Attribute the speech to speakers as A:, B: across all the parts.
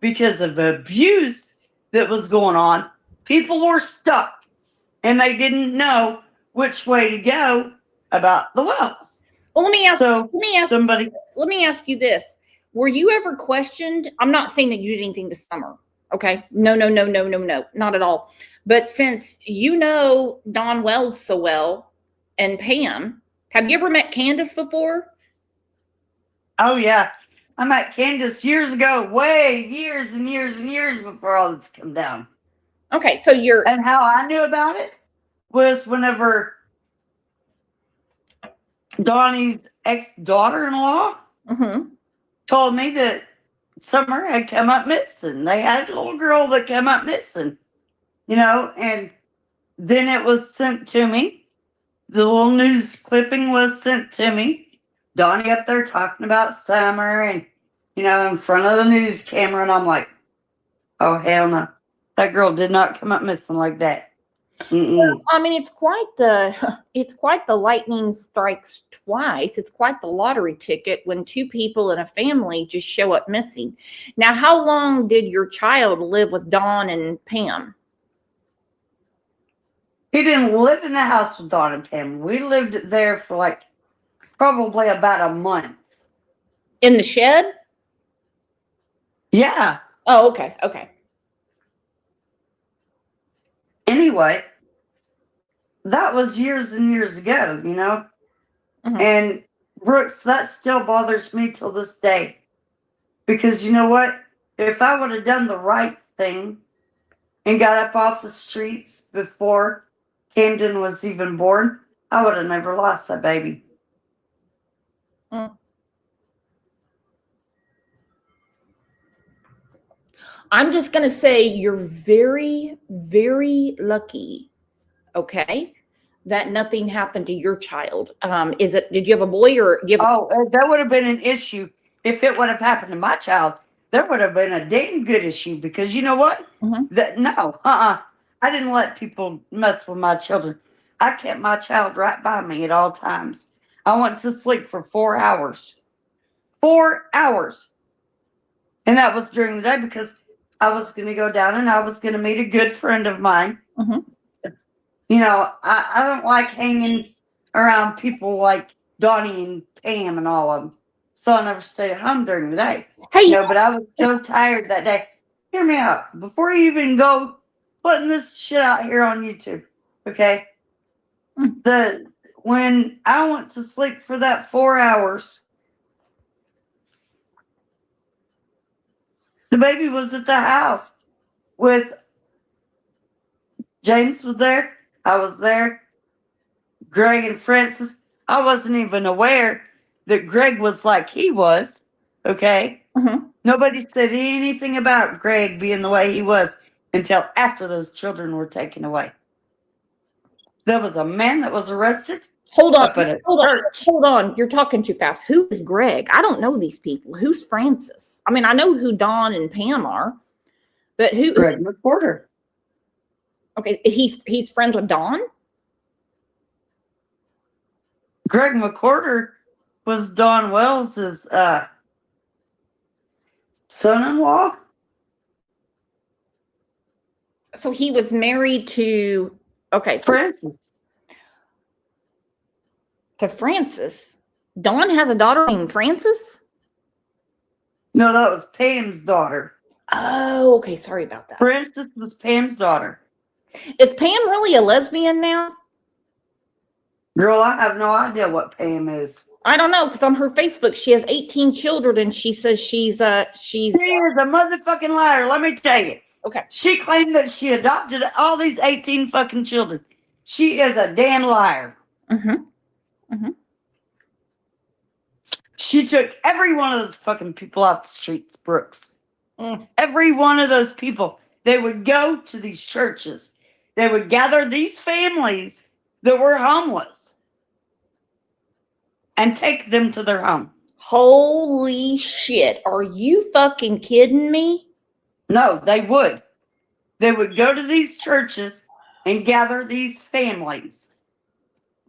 A: because of abuse that was going on. People were stuck and they didn't know which way to go about the wells.
B: Well, let me ask
A: somebody.
B: Let me ask you this. Were you ever questioned? I'm not saying that you did anything to Summer. Okay. No, not at all. But since you know Don Wells so well and Pam, have you ever met Candace before?
A: Oh, yeah. I met Candace years ago, years and years and years before all this came down.
B: Okay. So
A: and how I knew about it was whenever Donnie's ex-daughter-in-law told me that Summer had come up missing. They had a little girl that came up missing, and then it was sent to me. The little news clipping was sent to me. Donnie up there talking about Summer and, in front of the news camera. And I'm like, oh, hell no. That girl did not come up missing like that.
B: Well, I mean, it's quite the lightning strikes twice. It's quite the lottery ticket when two people in a family just show up missing. Now, how long did your child live with Don and Pam?
A: He didn't live in the house with Don and Pam. We lived there for probably about a month.
B: In the shed?
A: Yeah.
B: Oh, okay. Okay.
A: Anyway, that was years and years ago, And Brooks, that still bothers me till this day. Because you know what? If I would have done the right thing and got up off the streets before Camden was even born, I would have never lost that baby.
B: I'm just going to say you're very, very lucky, okay, that nothing happened to your child. Did you have a boy or?
A: That would have been an issue. If it would have happened to my child, there would have been a damn good issue because you know what? I didn't let people mess with my children. I kept my child right by me at all times. I went to sleep for 4 hours. 4 hours. And that was during the day because I was going to go down and I was going to meet a good friend of mine. I don't like hanging around people like Donnie and Pam and all of them. So I never stayed at home during the day. But I was so tired that day. Hear me out. Before you even go putting this shit out here on YouTube, okay? When I went to sleep for that 4 hours, the baby was at the house with James was there. I was there. Greg and Francis. I wasn't even aware that Greg was like he was. Okay. Nobody said anything about Greg being the way he was until after those children were taken away. There was a man that was arrested.
B: Hold on. You're talking too fast. Who is Greg? I don't know these people. Who's Francis? I mean, I know who Don and Pam are, but who?
A: Greg McWhorter.
B: Okay, he's friends with Don?
A: Greg McWhorter was Don Wells's son-in-law.
B: So he was married to
A: Francis.
B: To Francis? Don has a daughter named Francis?
A: No, that was Pam's daughter.
B: Oh, okay. Sorry about that.
A: Francis was Pam's daughter.
B: Is Pam really a lesbian now?
A: Girl, I have no idea what Pam is.
B: I don't know, because on her Facebook, she has 18 children, and she says she is a
A: motherfucking liar. Let me tell you.
B: Okay.
A: She claimed that she adopted all these 18 fucking children. She is a damn liar. She took every one of those fucking people off the streets, Brooks. Every one of those people. They would go to these churches. They would gather these families that were homeless and take them to their home.
B: Holy shit. Are you fucking kidding me?
A: No, they would. They would go to these churches and gather these families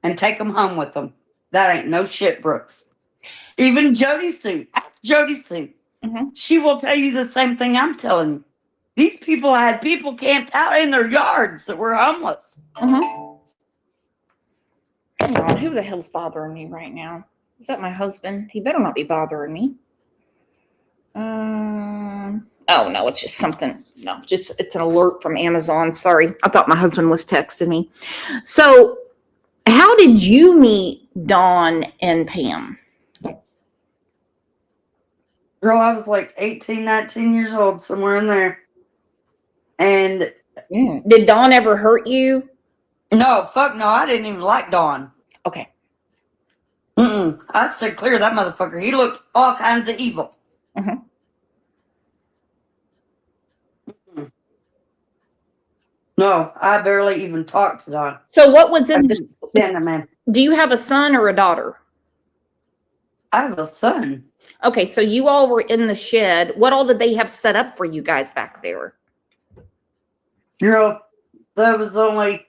A: and take them home with them. That ain't no shit, Brooks. Even Jody Sue. Ask Jody Sue. she will tell you the same thing I'm telling you. These people had people camped out in their yards that were homeless.
B: Hang on, who the hell's bothering me right now? Is that my husband? He better not be bothering me. Oh no, it's just something. No, just it's an alert from Amazon. Sorry, I thought my husband was texting me. So, how did you meet Dawn and Pam?
A: Girl, I was like 18, 19 years old, somewhere in there. And
B: did Dawn ever hurt you?
A: No, fuck no. I didn't even like Dawn.
B: Okay.
A: I stood clear of that motherfucker. He looked all kinds of evil. No, I barely even talked to Dawn.
B: So what was in the...
A: man.
B: Do you have a son or a daughter?
A: I have a son.
B: Okay, so you all were in the shed. What all did they have set up for you guys back there?
A: Girl, there was only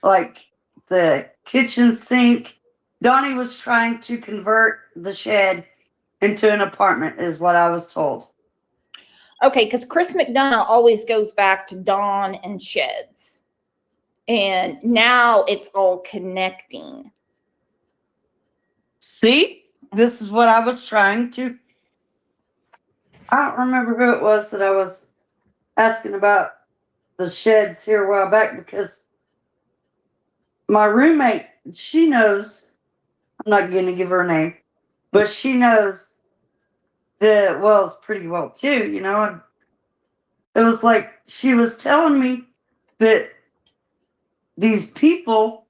A: like the kitchen sink. Donnie was trying to convert the shed into an apartment, is what I was told.
B: Okay, because Chris McDonough always goes back to Dawn and sheds. And now it's all connecting.
A: See? This is what I was trying to... I don't remember who it was that I was asking about the sheds here a while back, because my roommate, she knows, I'm not going to give her a name, but she knows the wells pretty well too, you know. And it was like she was telling me that these people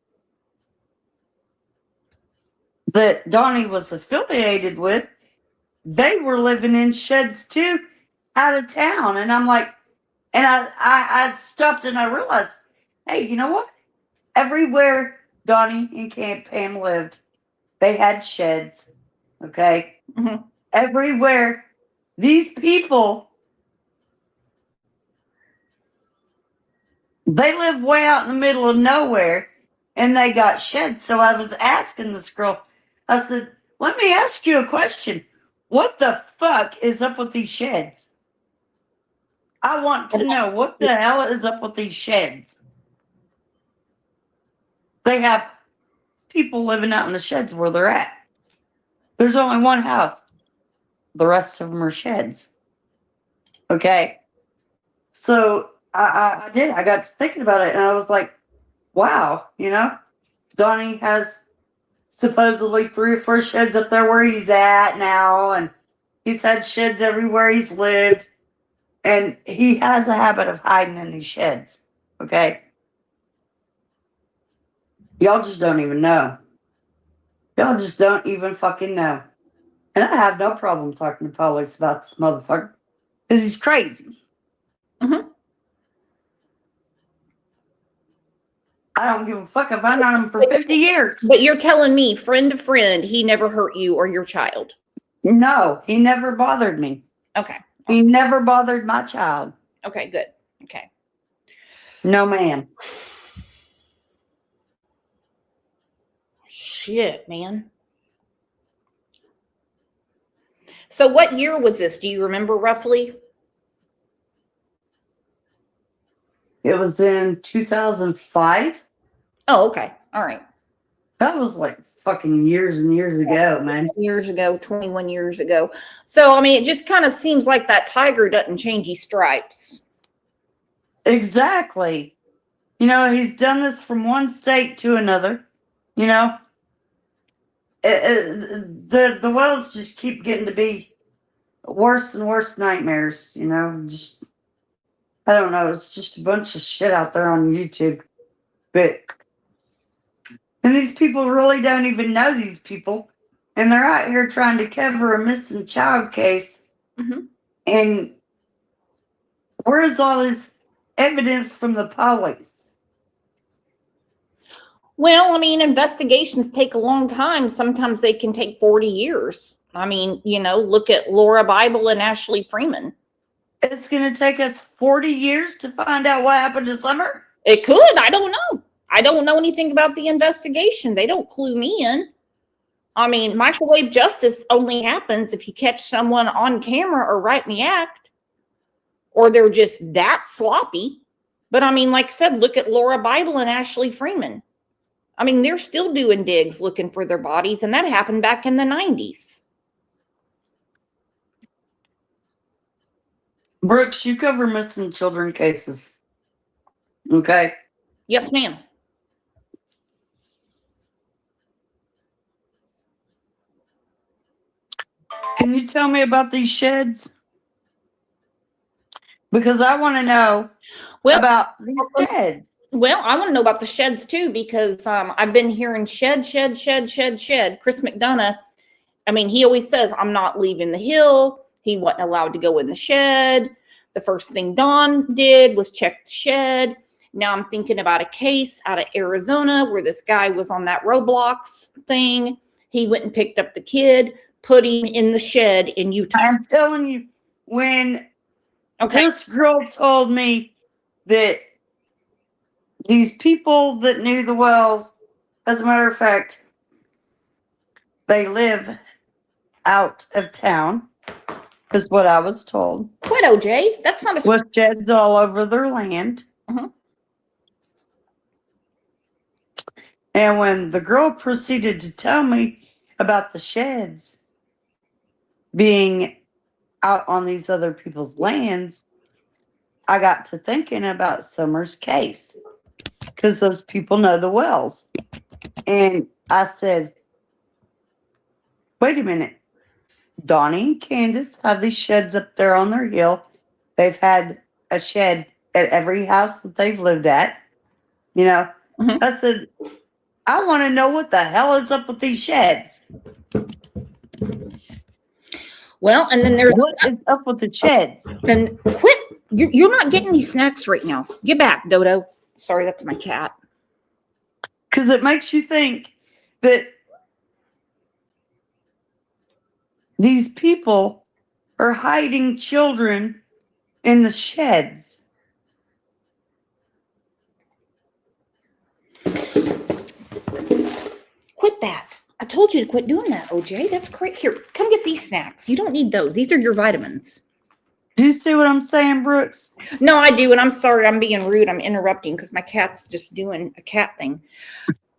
A: that Donnie was affiliated with, they were living in sheds too, out of town. And I'm like, and I stopped and I realized, hey, you know what? Everywhere Donnie and Camp Pam lived, they had sheds. Okay? Everywhere. These people, they live way out in the middle of nowhere, and they got sheds. So I was asking this girl, I said, let me ask you a question. What the fuck is up with these sheds? I want to know what the hell is up with these sheds. They have people living out in the sheds where they're at. There's only one house. The rest of them are sheds. Okay? So I got to thinking about it, and I was like, wow, you know? Donnie has supposedly 3 or 4 sheds up there where he's at now, and he's had sheds everywhere he's lived. And he has a habit of hiding in these sheds. Okay? Y'all just don't even know. Y'all just don't even fucking know. And I have no problem talking to police about this motherfucker. Because he's crazy. I don't give a fuck if I've known him for 50 years.
B: But you're telling me, friend to friend, he never hurt you or your child?
A: No, he never bothered me.
B: Okay.
A: He never bothered my child.
B: Okay, good. Okay.
A: No, ma'am.
B: Shit, man. So what year was this? Do you remember roughly?
A: It was in 2005.
B: Oh, okay. All right.
A: That was like fucking years and years ago, man.
B: Years ago, 21 years ago. So, I mean, it just kind of seems like that tiger doesn't change his stripes.
A: Exactly. You know, he's done this from one state to another. You know, the wells just keep getting to be worse and worse nightmares. You know, just, I don't know. It's just a bunch of shit out there on YouTube. And these people really don't even know these people. And they're out here trying to cover a missing child case. And where is all this evidence from the police?
B: Well, I mean, investigations take a long time. Sometimes they can take 40 years. I mean, you know, look at Laura Bible and Ashley Freeman.
A: It's going to take us 40 years to find out what happened to Summer?
B: It could. I don't know. I don't know anything about the investigation. They don't clue me in. I mean, microwave justice only happens if you catch someone on camera or right in the act, or they're just that sloppy. But I mean, like I said, look at Laura Bible and Ashley Freeman. I mean, they're still doing digs looking for their bodies, and that happened back in the 90s.
A: Brooks, you cover missing children cases. Okay?
B: Yes, ma'am.
A: Can you tell me about these sheds? Because I want to know about these sheds.
B: Well, I want to know about the sheds too, because I've been hearing shed. Chris McDonough, I mean, he always says, I'm not leaving the hill. He wasn't allowed to go in the shed. The first thing Dawn did was check the shed. Now I'm thinking about a case out of Arizona where this guy was on that Roblox thing. He went and picked up the kid, put him in the shed in Utah.
A: I'm telling you, when this girl told me that these people that knew the Wells, as a matter of fact, they live out of town, is what I was told.
B: What, OJ? That's not a...
A: With sheds all over their land.
B: Uh-huh.
A: And when the girl proceeded to tell me about the sheds being out on these other people's lands, I got to thinking about Summer's case, because those people know the Wells. And I said, wait a minute. Donnie and Candace have these sheds up there on their hill. They've had a shed at every house that they've lived at. You know,
B: Mm-hmm.
A: I said, I want to know what the hell is up with these sheds.
B: Well, and then there's...
A: What is up with the sheds?
B: And quit. You're not getting any snacks right now. Get back, Dodo. Sorry, that's my cat.
A: Because it makes you think that these people are hiding children in the sheds.
B: Quit that. I told you to quit doing that, OJ. That's great. Here, come get these snacks. You don't need those. These are your vitamins.
A: Do you see what I'm saying, Brooks?
B: No, I do. And I'm sorry. I'm being rude. I'm interrupting because my cat's just doing a cat thing.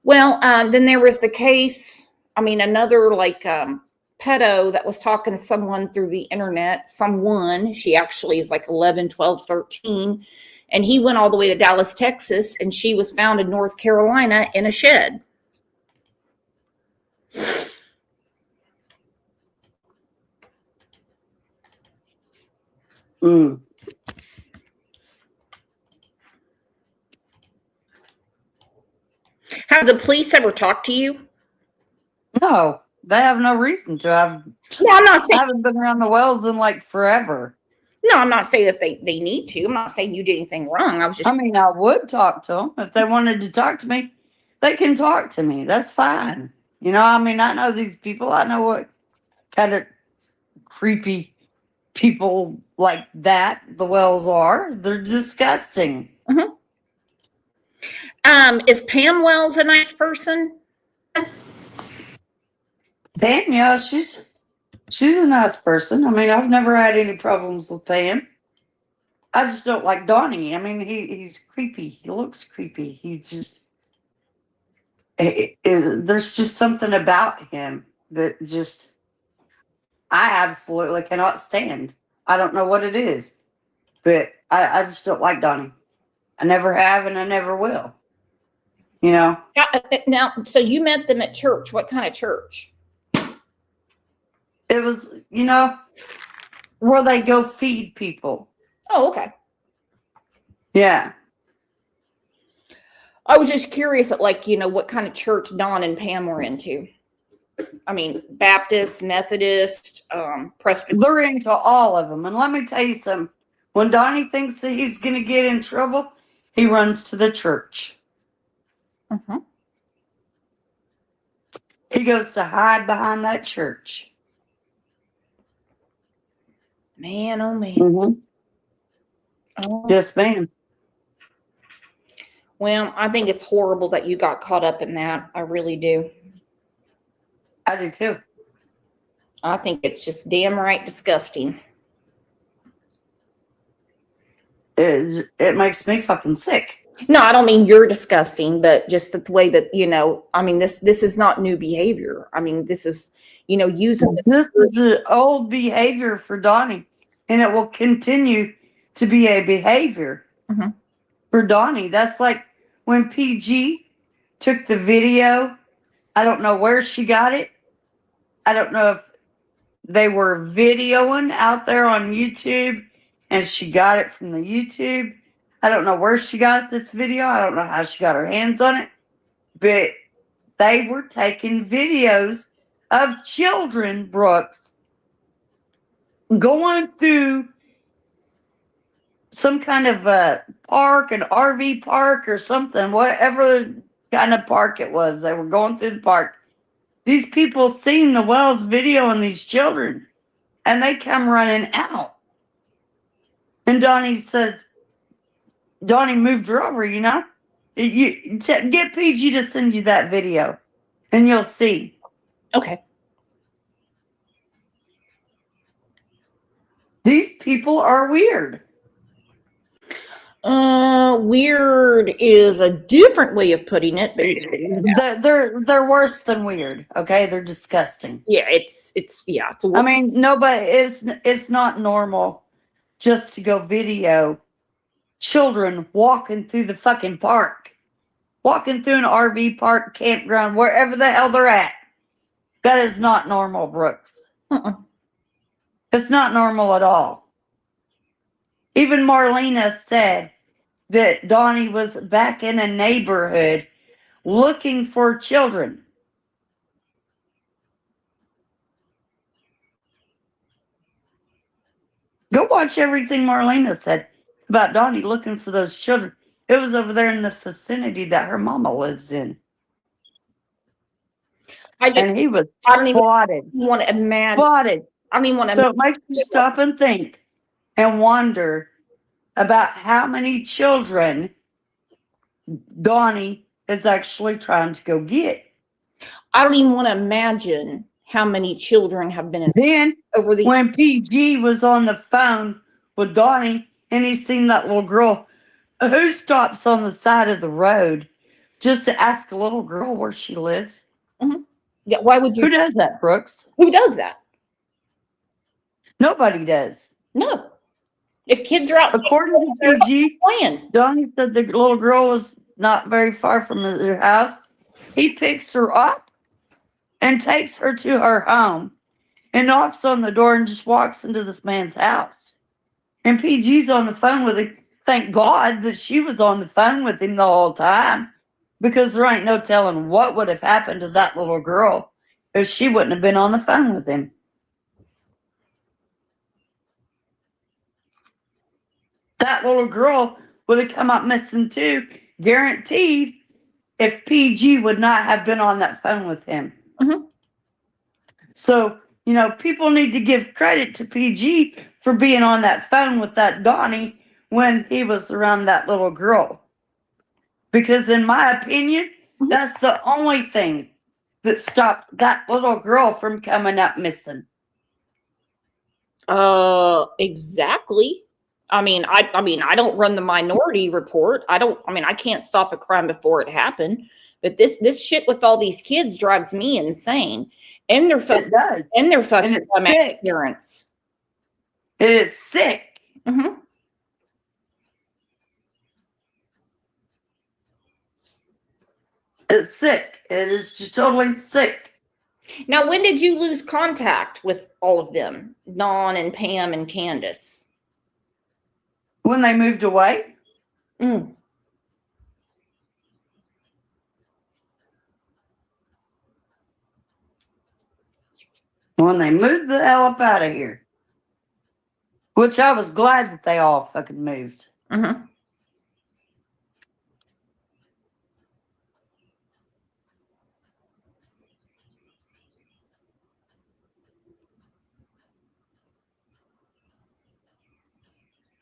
B: Well, then there was the case. I mean, another like pedo that was talking to someone through the internet. Someone, she actually is like 11, 12, 13. And he went all the way to Dallas, Texas. And she was found in North Carolina in a shed.
A: Mm.
B: Have the police ever talked to you?
A: No, they have no reason to.
B: No, I'm not saying.
A: I haven't been around the Wells in like forever.
B: No, I'm not saying that they need to. I'm not saying you did anything wrong.
A: I mean, I would talk to them. If they wanted to talk to me, they can talk to me. That's fine. You know, I mean, I know these people. I know what kind of creepy people like that the Wells are. They're disgusting.
B: Mm-hmm. Is Pam Wells a nice person?
A: Pam, yeah, she's a nice person. I mean, I've never had any problems with Pam. I just don't like Donnie. I mean, he's creepy. He looks creepy. He just there's just something about him that just I absolutely cannot stand. I don't know what it is, but I just don't like Donnie. I never have, and I never will. You know.
B: Now, so you met them at church. What kind of church?
A: It was, you know, where they go feed people.
B: Oh, okay.
A: Yeah.
B: I was just curious at like, you know, what kind of church Dawn and Pam were into. I mean, Baptist, Methodist, Presbyterian.
A: They're into all of them. And let me tell you something. When Donnie thinks that he's going to get in trouble, he runs to the church.
B: Mm-hmm.
A: He goes to hide behind that church.
B: Man, oh man.
A: Mm-hmm.
B: Oh.
A: Yes, ma'am.
B: Well, I think it's horrible that you got caught up in that. I really do.
A: I do too.
B: I think it's just damn right disgusting.
A: It makes me fucking sick.
B: No, I don't mean you're disgusting, but just the way that, I mean, this is not new behavior. I mean, this is, using
A: This is the old behavior for Donnie, and it will continue to be a behavior for Donnie. That's like when PG took the video. I don't know where she got it. I don't know if they were videoing out there on YouTube and she got it from the YouTube. I don't know where she got this video. I don't know how she got her hands on it. But they were taking videos of children, Brooks, going through some kind of a park, an RV park or something, whatever kind of park it was. They were going through the park. These people seen the Wells video on these children, and they come running out. And Donnie moved her over, get PG to send you that video, and you'll see.
B: Okay.
A: These people are weird.
B: Weird is a different way of putting it, but
A: They're worse than weird. Okay, they're disgusting.
B: Yeah, it's
A: I mean, nobody it's not normal just to go video children walking through the fucking park, walking through an RV park, campground, wherever the hell they're at. That is not normal, Brooks. It's not normal at all. Even Marlena said that Donnie was back in a neighborhood looking for children. Go watch everything Marlena said about Donnie looking for those children. It was over there in the vicinity that her mama lives in. And he was spotted.
B: Want to imagine.
A: Spotted.
B: I don't even want to.
A: So it makes you stop and think and wonder about how many children Donnie is actually trying to go get.
B: I don't even want to imagine how many children have been
A: when PG was on the phone with Donnie and he seen that little girl who stops on the side of the road just to ask a little girl where she lives.
B: Yeah, why would you?
A: Who does that, Brooks?
B: Who does that?
A: Nobody does.
B: No. If kids are outside,
A: according to PG,
B: playing.
A: Donnie said the little girl was not very far from their house. He picks her up and takes her to her home and knocks on the door and just walks into this man's house. And PG's on the phone with him. Thank God that she was on the phone with him the whole time, because there ain't no telling what would have happened to that little girl if she wouldn't have been on the phone with him. That little girl would have come up missing too, guaranteed, if PG would not have been on that phone with him. So, people need to give credit to PG for being on that phone with that Donnie when he was around that little girl. Because in my opinion, that's the only thing that stopped that little girl from coming up missing.
B: Exactly. I mean, I don't run the Minority Report. I can't stop a crime before it happened. But this shit with all these kids drives me insane. And they're fucking parents.
A: It is sick. It's sick. It is just totally sick.
B: Now, when did you lose contact with all of them? Dawn and Pam and Candace?
A: When they moved away?
B: When
A: they moved the hell up out of here. Which I was glad that they all fucking moved.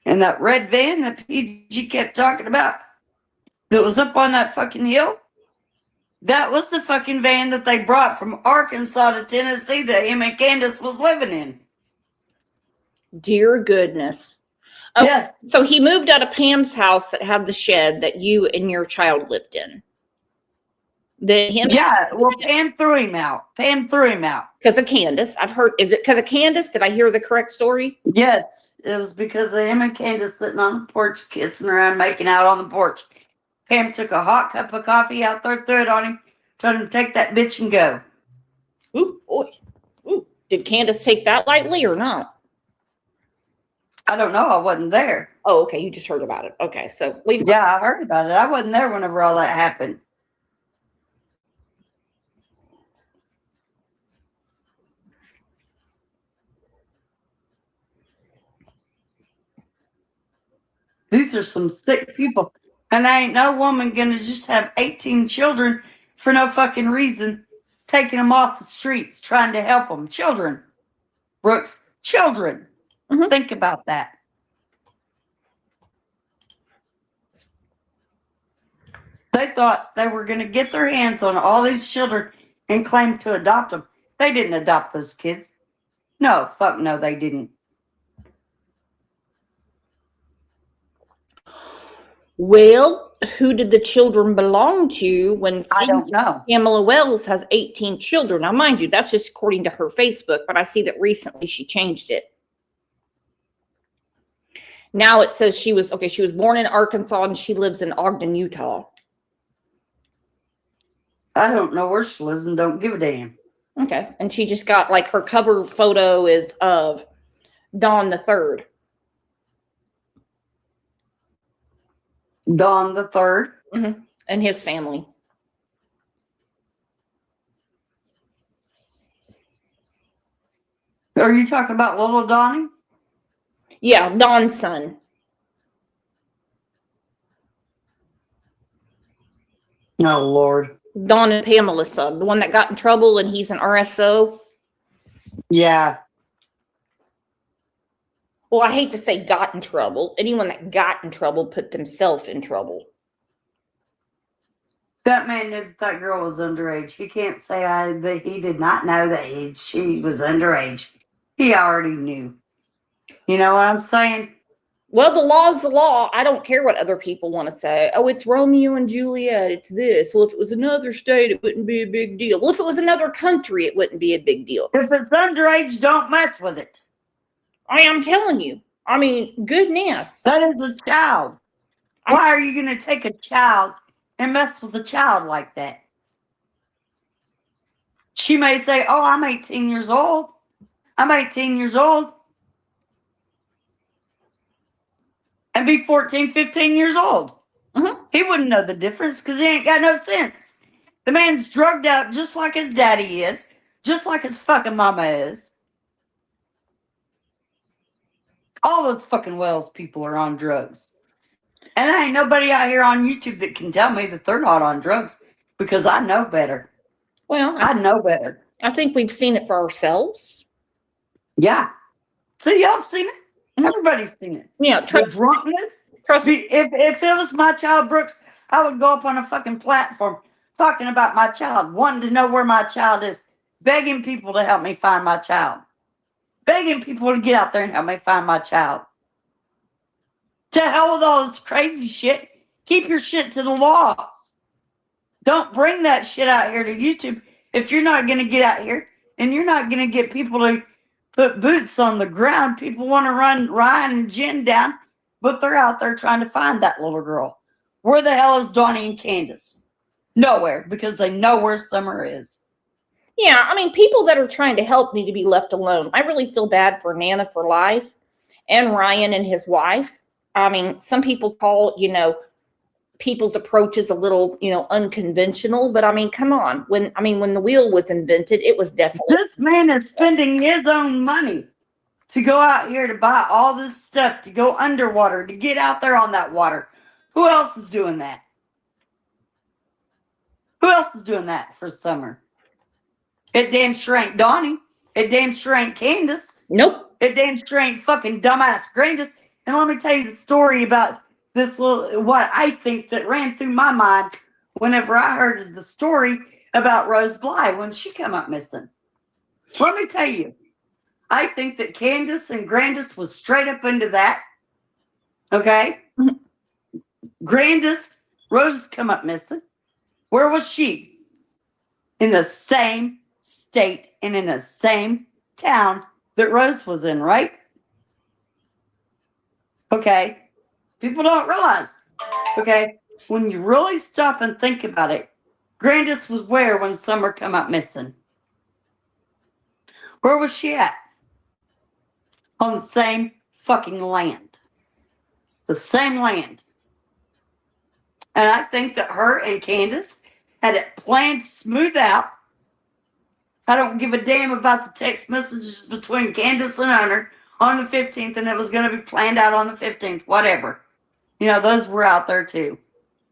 A: And that red van that PG kept talking about that was up on that fucking hill, That was the fucking van that they brought from Arkansas to Tennessee that him and Candace was living in.
B: Dear goodness. Oh,
A: Yes.
B: so he moved out of Pam's house that had the shed that you and your child lived in.
A: Yeah, well, Pam threw him out.
B: Because of Candace. I've heard, is it because of Candace? Did I hear the correct story?
A: Yes, it was because of him and Candace sitting on the porch, kissing around, making out on the porch. Pam took a hot cup of coffee out there, threw it on him, told him to take that bitch and go.
B: Ooh, boy. Ooh. Did Candace take that lightly or not?
A: I don't know. I wasn't there.
B: Oh, okay. You just heard about it. Okay. So
A: yeah, I heard about it. I wasn't there whenever all that happened. These are some sick people. And ain't no woman gonna just have 18 children for no fucking reason, taking them off the streets, trying to help them. Children. Brooks, children. Mm-hmm. Think about that. They thought they were going to get their hands on all these children and claim to adopt them. They didn't adopt those kids. No, fuck no, they didn't.
B: Well, who did the children belong to when
A: I don't know.
B: Pamela Wells has 18 children? Now, mind you, that's just according to her Facebook, but I see that recently she changed it. Now it says she was born in Arkansas and she lives in Ogden, Utah.
A: I don't know where she lives and don't give a damn.
B: Okay. And she just got, like, her cover photo is of Don the Third.
A: Don the Third?
B: Mm-hmm. And his family.
A: Are you talking about little Donnie?
B: Yeah, Don's son.
A: Oh, Lord.
B: Don and Pamela's son, the one that got in trouble and he's an RSO.
A: Yeah.
B: Well, I hate to say got in trouble. Anyone that got in trouble put themselves in trouble.
A: That man knew that girl was underage. He can't say that he did not know that she was underage. He already knew. You know what I'm saying?
B: Well, the law is the law. I don't care what other people want to say. Oh, it's Romeo and Juliet. It's this. Well, if it was another state, it wouldn't be a big deal. Well, if it was another country, it wouldn't be a big deal.
A: If it's underage, don't mess with it.
B: I am telling you. I mean, goodness.
A: That is a child. Why are you going to take a child and mess with a child like that? She may say, oh, I'm 18 years old. I'm 18 years old. And be 14, 15 years old. Mm-hmm. He wouldn't know the difference because he ain't got no sense. The man's drugged out just like his daddy is, just like his fucking mama is. All those fucking Wells people are on drugs. And there ain't nobody out here on YouTube that can tell me that they're not on drugs because I know better.
B: Well,
A: I know better.
B: I think we've seen it for ourselves.
A: Yeah. So y'all have seen it? Mm-hmm. Everybody's seen it.
B: Yeah.
A: The drunkenness. If it was my child, Brooks, I would go up on a fucking platform talking about my child, wanting to know where my child is, begging people to help me find my child. Begging people to get out there and help me find my child. To hell with all this crazy shit. Keep your shit to the laws. Don't bring that shit out here to YouTube if you're not going to get out here and you're not going to get people to put boots on the ground. People want to run Ryan and Jen down, but they're out there trying to find that little girl. Where the hell is Donnie and Candace? Nowhere, because they know where Summer is.
B: Yeah, I mean, people that are trying to help need to be left alone. I really feel bad for Nana for Life and Ryan and his wife. I mean, some people call, people's approaches a little, unconventional, but I mean, come on. When the wheel was invented, it was definitely.
A: This man is spending his own money to go out here to buy all this stuff, to go underwater, to get out there on that water. Who else is doing that? Who else is doing that for Summer? It damn sure ain't Donnie. It damn sure ain't Candace.
B: Nope.
A: It damn sure ain't fucking dumbass Candace. And let me tell you the story about this little, what I think that ran through my mind whenever I heard the story about Rose Bly when she come up missing. Let me tell you, I think that Candace and Grandis was straight up into that. Okay? Grandis, Rose come up missing. Where was she? In the same state and in the same town that Rose was in, right? Okay? People don't realize. Okay? When you really stop and think about it, Grandis was where when Summer come up missing? Where was she at? On the same fucking land. The same land. And I think that her and Candace had it planned smooth out. I don't give a damn about the text messages between Candace and Hunter on the 15th, and it was going to be planned out on the 15th, whatever. You know, those were out there too.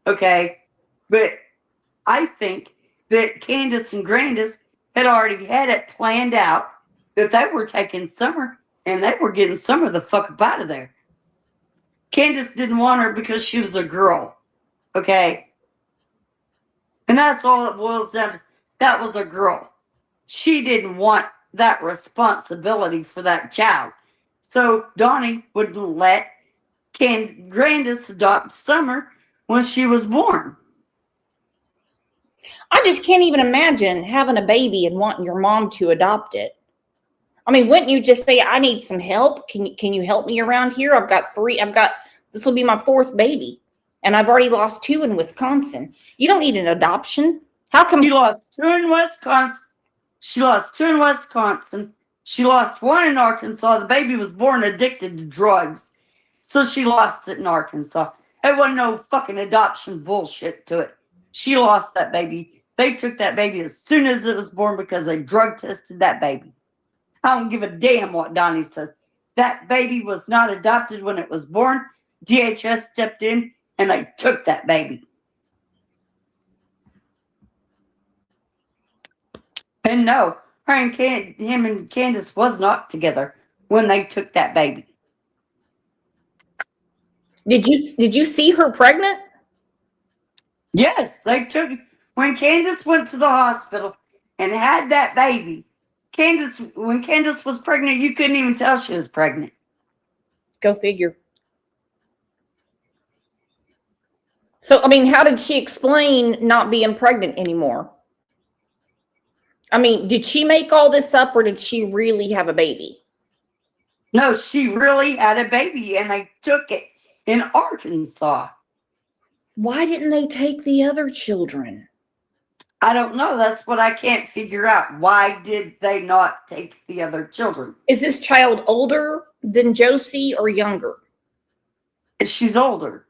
A: Okay? But I think that Candace and Grandis had already had it planned out that they were taking Summer and they were getting Summer the fuck up out of there. Candace didn't want her because she was a girl. Okay? And that's all it boils down to. That was a girl. She didn't want that responsibility for that child. So Donnie wouldn't let Grandis adopt Summer when she was born.
B: I just can't even imagine having a baby and wanting your mom to adopt it. I mean, wouldn't you just say, I need some help? Can you help me around here? This will be my fourth baby. And I've already lost 2 in Wisconsin. You don't need an adoption. How come?
A: She lost 2 in Wisconsin. She lost 2 in Wisconsin. She lost 1 in Arkansas. The baby was born addicted to drugs. So she lost it in Arkansas. There wasn't no fucking adoption bullshit to it. She lost that baby. They took that baby as soon as it was born because they drug tested that baby. I don't give a damn what Donnie says. That baby was not adopted when it was born. DHS stepped in and they took that baby. And no, him and Candace was not together when they took that baby.
B: Did you see her pregnant?
A: Yes, when Candace went to the hospital and had that baby. When Candace was pregnant, you couldn't even tell she was pregnant.
B: Go figure. So, I mean, how did she explain not being pregnant anymore? I mean, did she make all this up or did she really have a baby?
A: No, she really had a baby and they took it in Arkansas.
B: Why didn't they take the other children?
A: I don't know. That's what I can't figure out. Why did they not take the other children?
B: Is this child older than Josie or younger?
A: She's older.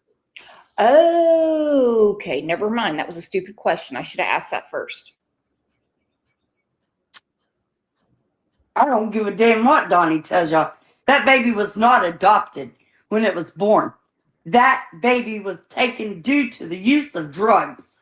B: Oh, okay. Never mind. That was a stupid question. I should have asked that first.
A: I don't give a damn what Donnie tells y'all. That baby was not adopted when it was born. That baby was taken due to the use of drugs.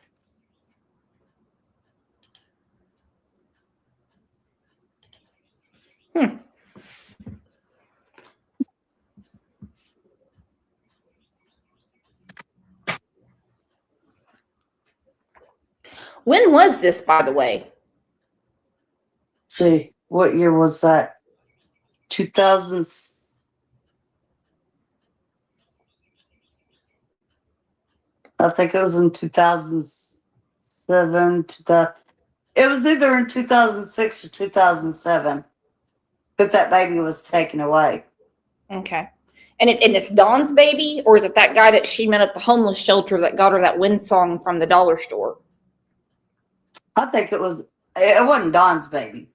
B: When was this, by the way?
A: See, what year was that? 2000. I think it was in 2007. It was either in 2006 or 2007 that baby was taken away.
B: Okay. And it's Dawn's baby, or is it that guy that she met at the homeless shelter that got her that wind song from the dollar store?
A: I think it wasn't Dawn's baby.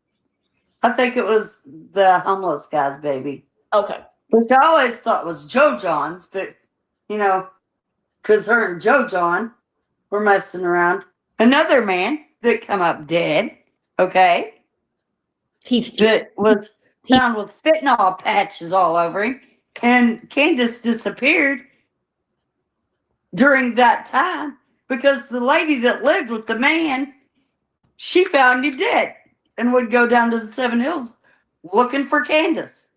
A: I think it was the homeless guy's baby.
B: Okay.
A: Which I always thought was Joe John's, but, because her and Joe John were messing around. Another man that come up dead, okay? That was found with fentanyl patches all over him. And Candace disappeared during that time because the lady that lived with the man, she found him dead and would go down to the Seven Hills looking for Candace.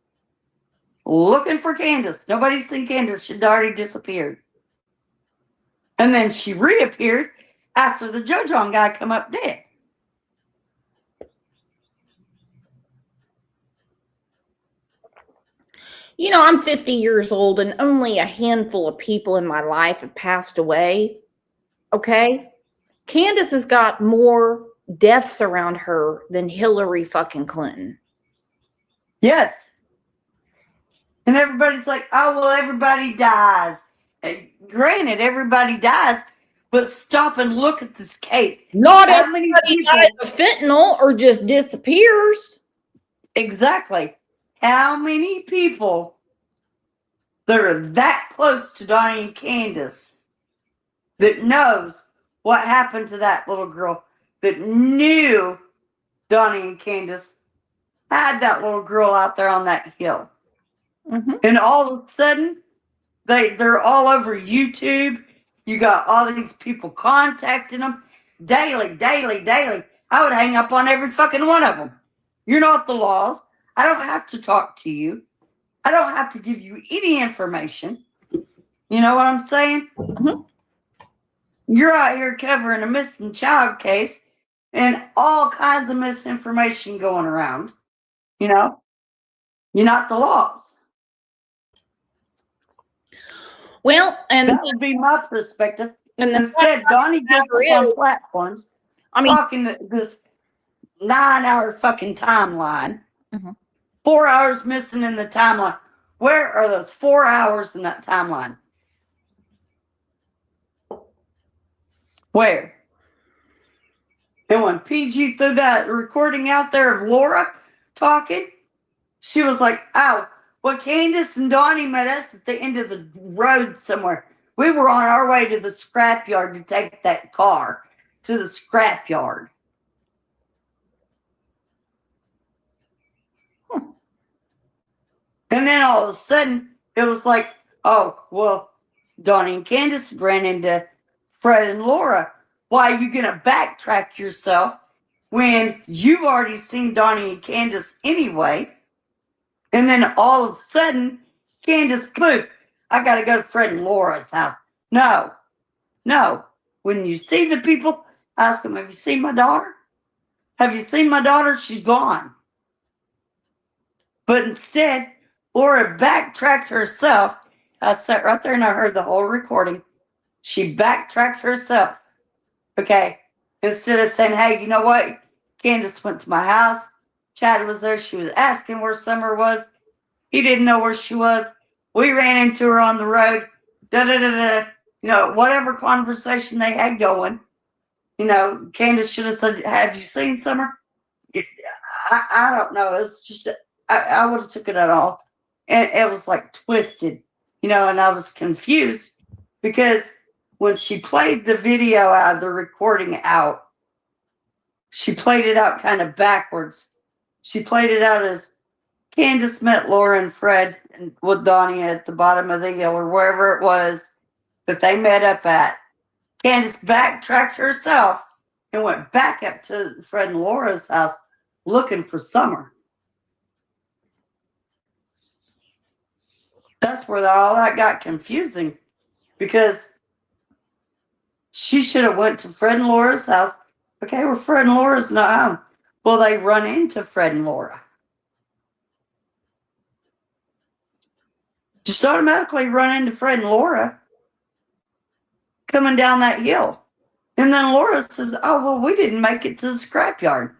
A: Nobody's seen Candace. She'd already disappeared. And then she reappeared after the JoJo guy come up dead.
B: You know, I'm 50 years old and only a handful of people in my life have passed away. Okay? Candace has got more deaths around her than Hillary fucking Clinton.
A: Yes. And everybody's like, oh, well, everybody dies. And granted, everybody dies, but stop and look at this case.
B: Not everybody dies of fentanyl or just disappears.
A: Exactly. How many people that are that close to Donnie and Candace that knows what happened to that little girl, that knew Donnie and Candace had that little girl out there on that hill? Mm-hmm. And all of a sudden, they're all over YouTube. You got all these people contacting them daily. I would hang up on every fucking one of them. You're not the laws. I don't have to talk to you. I don't have to give you any information. You know what I'm saying? Mm-hmm. You're out here covering a missing child case and all kinds of misinformation going around. You know? You're not the laws.
B: Well, and
A: that would be my perspective. And instead, Donnie gets on platforms talking to this 9-hour fucking timeline. Mm-hmm. 4 hours missing in the timeline. Where are those 4 hours in that timeline? Where? And when PG threw that recording out there of Laura talking, she was like, oh, well, Candace and Donnie met us at the end of the road somewhere. We were on our way to the scrapyard to take that car to the scrapyard. And then all of a sudden, it was like, oh, well, Donnie and Candace ran into Fred and Laura. Why are you going to backtrack yourself when you've already seen Donnie and Candace anyway? And then all of a sudden, Candace, poof, I got to go to Fred and Laura's house. No. When you see the people, ask them, have you seen my daughter? Have you seen my daughter? She's gone. But instead, Laura backtracked herself. I sat right there and I heard the whole recording. She backtracked herself. Okay. Instead of saying, hey, you know what? Candace went to my house. Chad was there. She was asking where Summer was. He didn't know where she was. We ran into her on the road. You know, whatever conversation they had going. You know, Candace should have said, have you seen Summer? I don't know. It's just, I would have took it at all. And it was like twisted, you know, and I was confused because when she played the video out, the recording out, she played it out kind of backwards. She played it out as Candace met Laura and Fred and with Donnie at the bottom of the hill or wherever it was that they met up at. Candace backtracked herself and went back up to Fred and Laura's house looking for Summer. That's where all that got confusing because she should have went to Fred and Laura's house. Okay, well, Fred and Laura's not home. Well, they run into Fred and Laura. Just automatically run into Fred and Laura coming down that hill. And then Laura says, oh, well, we didn't make it to the scrapyard.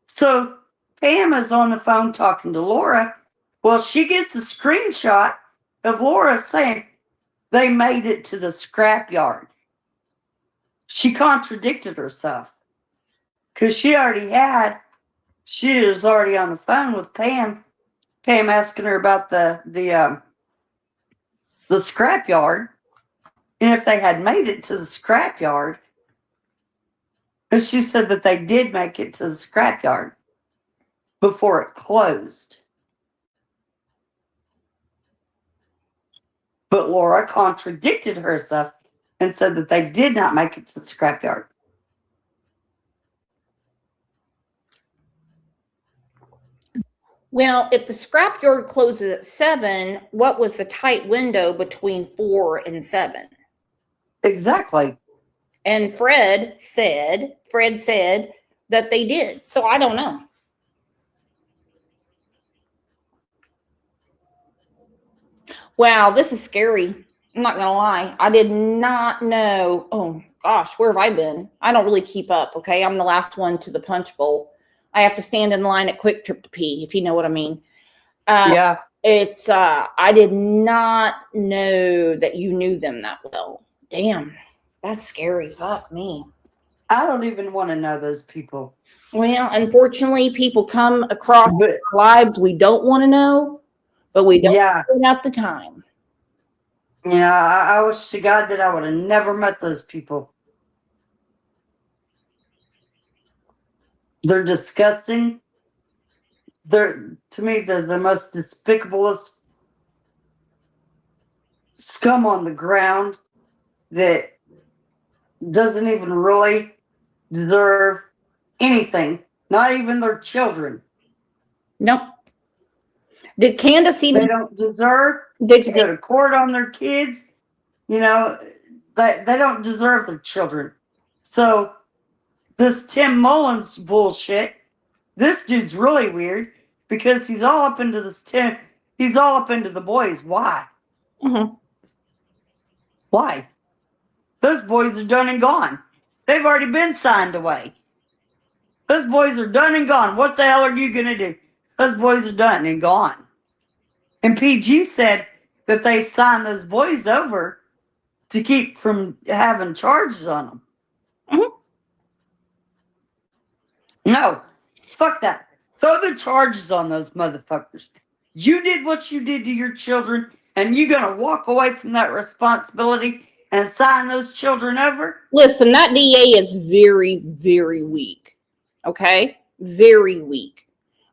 A: So Pam is on the phone talking to Laura. Well, she gets a screenshot of Laura saying they made it to the scrapyard. She contradicted herself because she was already on the phone with Pam. Pam asking her about the scrapyard and if they had made it to the scrapyard. And she said that they did make it to the scrapyard before it closed. But Laura contradicted herself and said that they did not make it to the scrapyard.
B: Well, if the scrapyard closes at 7, what was the tight window between 4 and 7?
A: Exactly.
B: And Fred said that they did. So I don't know. Wow, this is scary. I'm not gonna lie. I did not know. Oh gosh, where have I been? I don't really keep up. Okay, I'm the last one to the punch bowl. I have to stand in line at Quick Trip to pee, if you know what I mean.
A: Yeah.
B: It's I did not know that you knew them that well. Damn, that's scary. Fuck me.
A: I don't even want to know those people.
B: Well, unfortunately, people come across our lives we don't want to know, but we don't have the time.
A: Yeah, I wish to God that I would have never met those people. They're disgusting. They're, to me, the most despicablest scum on the ground that doesn't even really deserve anything, not even their children.
B: Nope. Did Candace even?
A: They don't deserve to go to court on their kids. You know, they don't deserve their children. So this Tim Mullins bullshit, this dude's really weird because he's all up into this he's all up into the boys. Why?
B: Mm-hmm.
A: Why? Those boys are done and gone. They've already been signed away. Those boys are done and gone. What the hell are you going to do? Those boys are done and gone. And PG said that they signed those boys over to keep from having charges on them.
B: Mm-hmm.
A: No, fuck that. Throw the charges on those motherfuckers. You did what you did to your children, and you're going to walk away from that responsibility and sign those children over?
B: Listen, that DA is very, very weak. Okay? Very weak.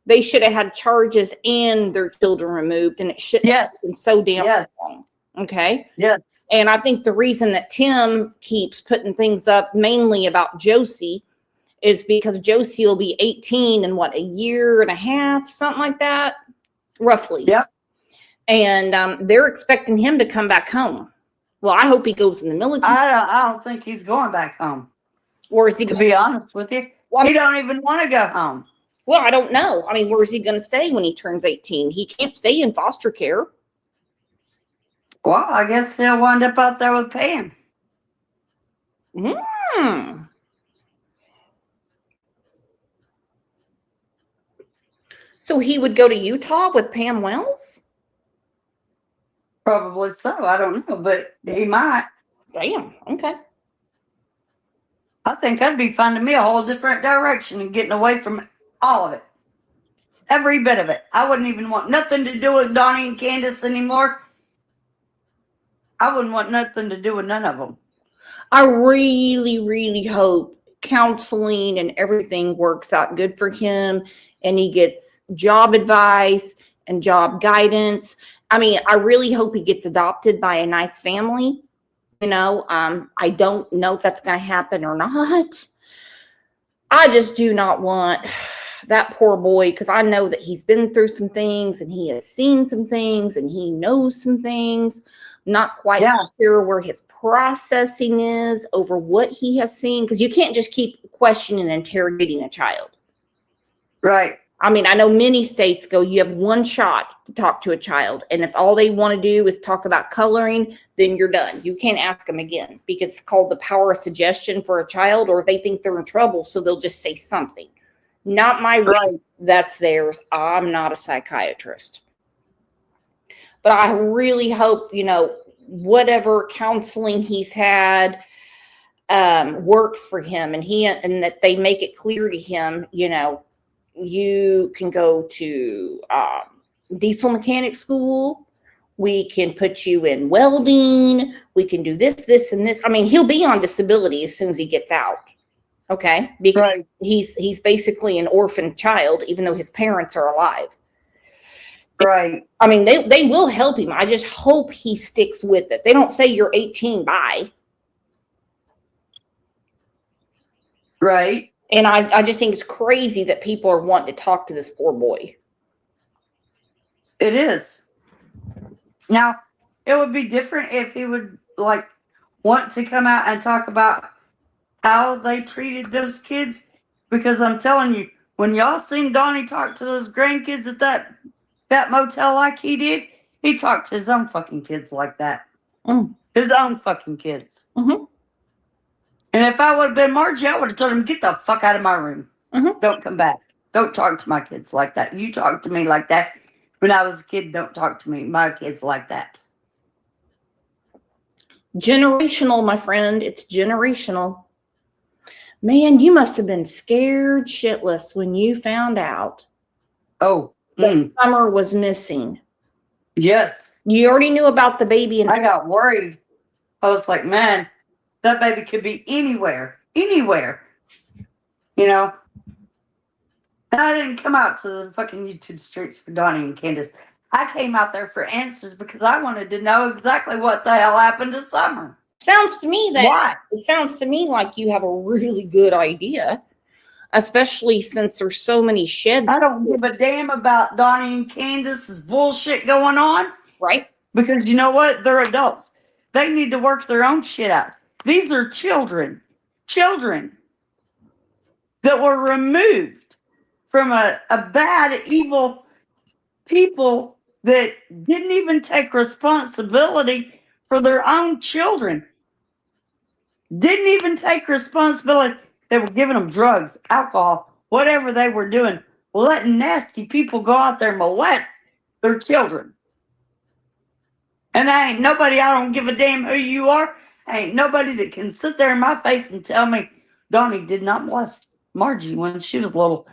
B: They should have had charges and their children removed, and it shouldn't have been so damn long. Okay?
A: Yes.
B: And I think the reason that Tim keeps putting things up mainly about Josie is because Josie will be 18 in what, a year and a half, something like that, roughly.
A: Yep.
B: And they're expecting him to come back home. Well, I hope he goes in the military.
A: I don't think he's going back home.
B: Or is he?
A: To be honest with you, he don't even want to go home.
B: Well, I don't know. I mean, where is he going to stay when he turns 18? He can't stay in foster care.
A: Well, I guess he'll wind up out there with Pam.
B: So he would go to Utah with Pam Wells?
A: Probably so. I don't know, but he might.
B: Damn. Okay.
A: I think I'd be finding me a whole different direction and getting away from all of it. Every bit of it. I wouldn't even want nothing to do with Donnie and Candace anymore. I wouldn't want nothing to do with none of them.
B: I really, really hope counseling and everything works out good for him and he gets job advice and job guidance. I mean, I really hope he gets adopted by a nice family. You know, I don't know if that's going to happen or not. I just do not want that poor boy, because I know that he's been through some things and he has seen some things and he knows some things. Not quite sure where his processing is over what he has seen, because you can't just keep questioning and interrogating a child.
A: Right.
B: I mean, I know many states go, you have one shot to talk to a child. And if all they want to do is talk about coloring, then you're done. You can't ask them again, because it's called the power of suggestion for a child, or they think they're in trouble, so they'll just say something. Not my right. That's theirs. I'm not a psychiatrist. But I really hope, you know, whatever counseling he's had works for him, and that they make it clear to him, you know, you can go to diesel mechanic school. We can put you in welding. We can do this, this, and this. I mean, he'll be on disability as soon as he gets out. Okay. Because he's basically an orphan child, even though his parents are alive.
A: Right.
B: I mean, they will help him. I just hope he sticks with it. They don't say you're 18, bye.
A: Right.
B: And I just think it's crazy that people are wanting to talk to this poor boy.
A: It is. Now, it would be different if he would like want to come out and talk about how they treated those kids, because I'm telling you, when y'all seen Donnie talk to those grandkids at that motel like he did, he talked to his own fucking kids like that. His own fucking kids.
B: Mm-hmm.
A: And if I would have been Margie, I would have told him, get the fuck out of my room.
B: Mm-hmm.
A: Don't come back. Don't talk to my kids like that. You talk to me like that when I was a kid. Don't talk to me, my kids, like that.
B: Generational, my friend. It's generational. Man, you must have been scared shitless when you found out that Summer was missing.
A: Yes.
B: You already knew about the baby. And
A: I got worried. I was like, man, that baby could be anywhere. Anywhere. You know? And I didn't come out to the fucking YouTube streets for Donnie and Candace. I came out there for answers because I wanted to know exactly what the hell happened to Summer.
B: Sounds to me that
A: Why?
B: It sounds to me like you have a really good idea, especially since there's so many sheds.
A: I don't give a damn about Donnie and Candace's bullshit going on.
B: Right.
A: Because you know what? They're adults. They need to work their own shit out. These are children. Children that were removed from a bad, evil people that didn't even take responsibility for their own children. Didn't even take responsibility. They were giving them drugs, alcohol, whatever they were doing, letting nasty people go out there and molest their children. And there ain't nobody, I don't give a damn who you are, ain't nobody that can sit there in my face and tell me Donnie did not molest Margie when she was little.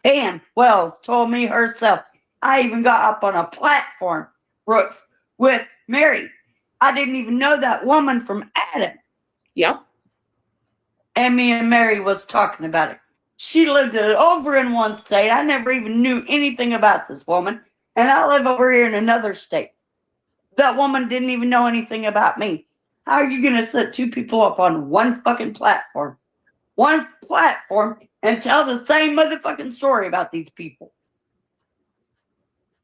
A: Ann Wells told me herself. I even got up on a platform, Brooks, with Mary. I didn't even know that woman from Adam.
B: Yeah.
A: And me and Mary was talking about it. She lived over in one state. I never even knew anything about this woman. And I live over here in another state. That woman didn't even know anything about me. How are you going to set two people up on one fucking platform? One platform and tell the same motherfucking story about these people?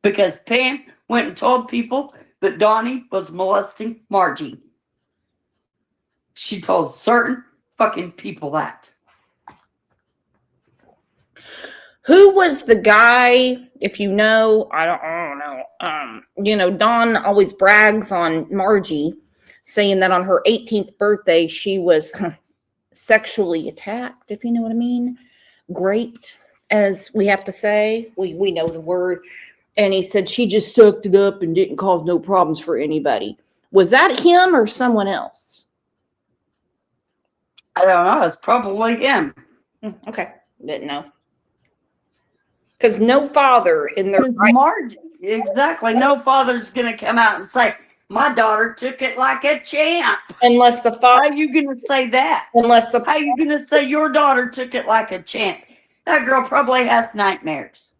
A: Because Pam went and told people that Donnie was molesting Margie. She told certain fucking people that.
B: Who was the guy, if you know, I don't know. Dawn always brags on Margie, saying that on her 18th birthday, she was sexually attacked, if you know what I mean. Raped, as we have to say. We know the word. And he said she just sucked it up and didn't cause no problems for anybody. Was that him or someone else?
A: I don't know. It's probably him.
B: Okay. Didn't know. Because no father in their
A: Margie, exactly. No father's going to come out and say, my daughter took it like a champ.
B: Unless the father.
A: How are you going to say that? How are you going to say your daughter took it like a champ? That girl probably has nightmares.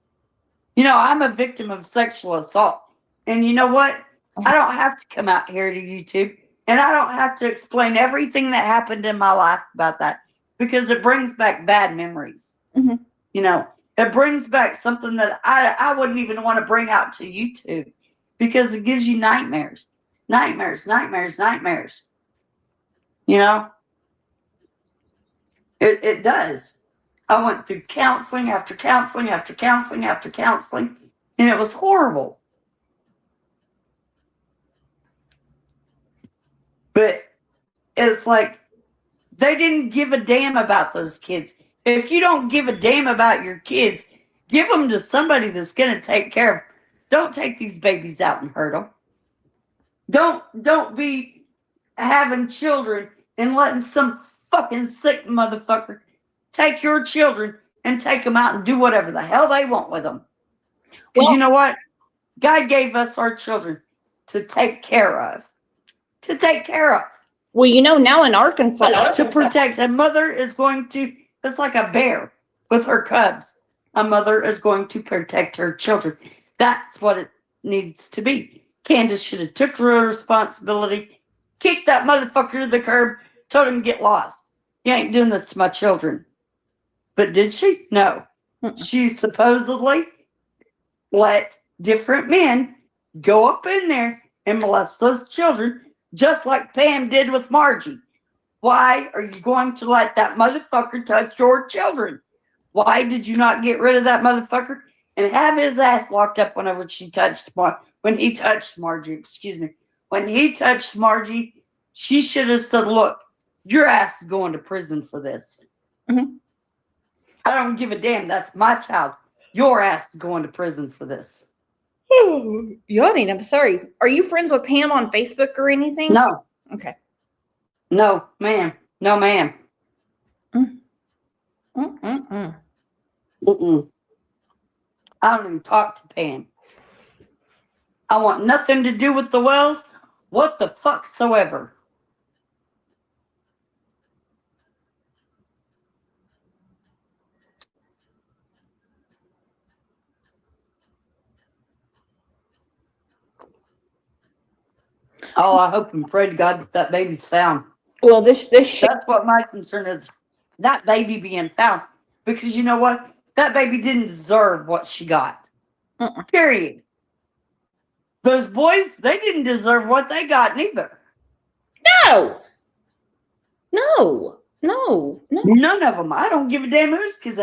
A: You know, I'm a victim of sexual assault. And you know what? I don't have to come out here to YouTube. And I don't have to explain everything that happened in my life about that. Because it brings back bad memories.
B: Mm-hmm.
A: You know, it brings back something that I wouldn't even want to bring out to YouTube. Because it gives you nightmares. Nightmares, nightmares, nightmares. You know? It does. I went through counseling after counseling after counseling after counseling. And it was horrible. But it's like they didn't give a damn about those kids. If you don't give a damn about your kids, give them to somebody that's going to take care of them. Don't take these babies out and hurt them. Don't be having children and letting some fucking sick motherfucker take your children and take them out and do whatever the hell they want with them. Because you know what? God gave us our children to take care of. To take care of.
B: Well, you know, now in Arkansas.
A: To protect. A mother is going to, it's like a bear with her cubs. A mother is going to protect her children. That's what it needs to be. Candace should have took her responsibility, kicked that motherfucker to the curb, told him to get lost. You ain't doing this to my children. But did she? No. She supposedly let different men go up in there and molest those children, just like Pam did with Margie. Why are you going to let that motherfucker touch your children? Why did you not get rid of that motherfucker and have his ass locked up whenever when he touched Margie, excuse me. When he touched Margie, she should have said, look, your ass is going to prison for this.
B: Mm-hmm.
A: I don't give a damn. That's my child. Your ass is going to prison for this.
B: Yawning, I'm sorry. Are you friends with Pam on Facebook or anything?
A: No.
B: Okay.
A: No, ma'am. No, ma'am.
B: Mm-mm-mm.
A: Mm-mm. I don't even talk to Pam. I want nothing to do with the Wells. What the fuck soever. Oh, I hope and pray to God that baby's found.
B: Well, this
A: That's what my concern is. That baby being found. Because you know what? That baby didn't deserve what she got. Period. Those boys, they didn't deserve what they got neither.
B: No.
A: None of them. I don't give a damn who's, because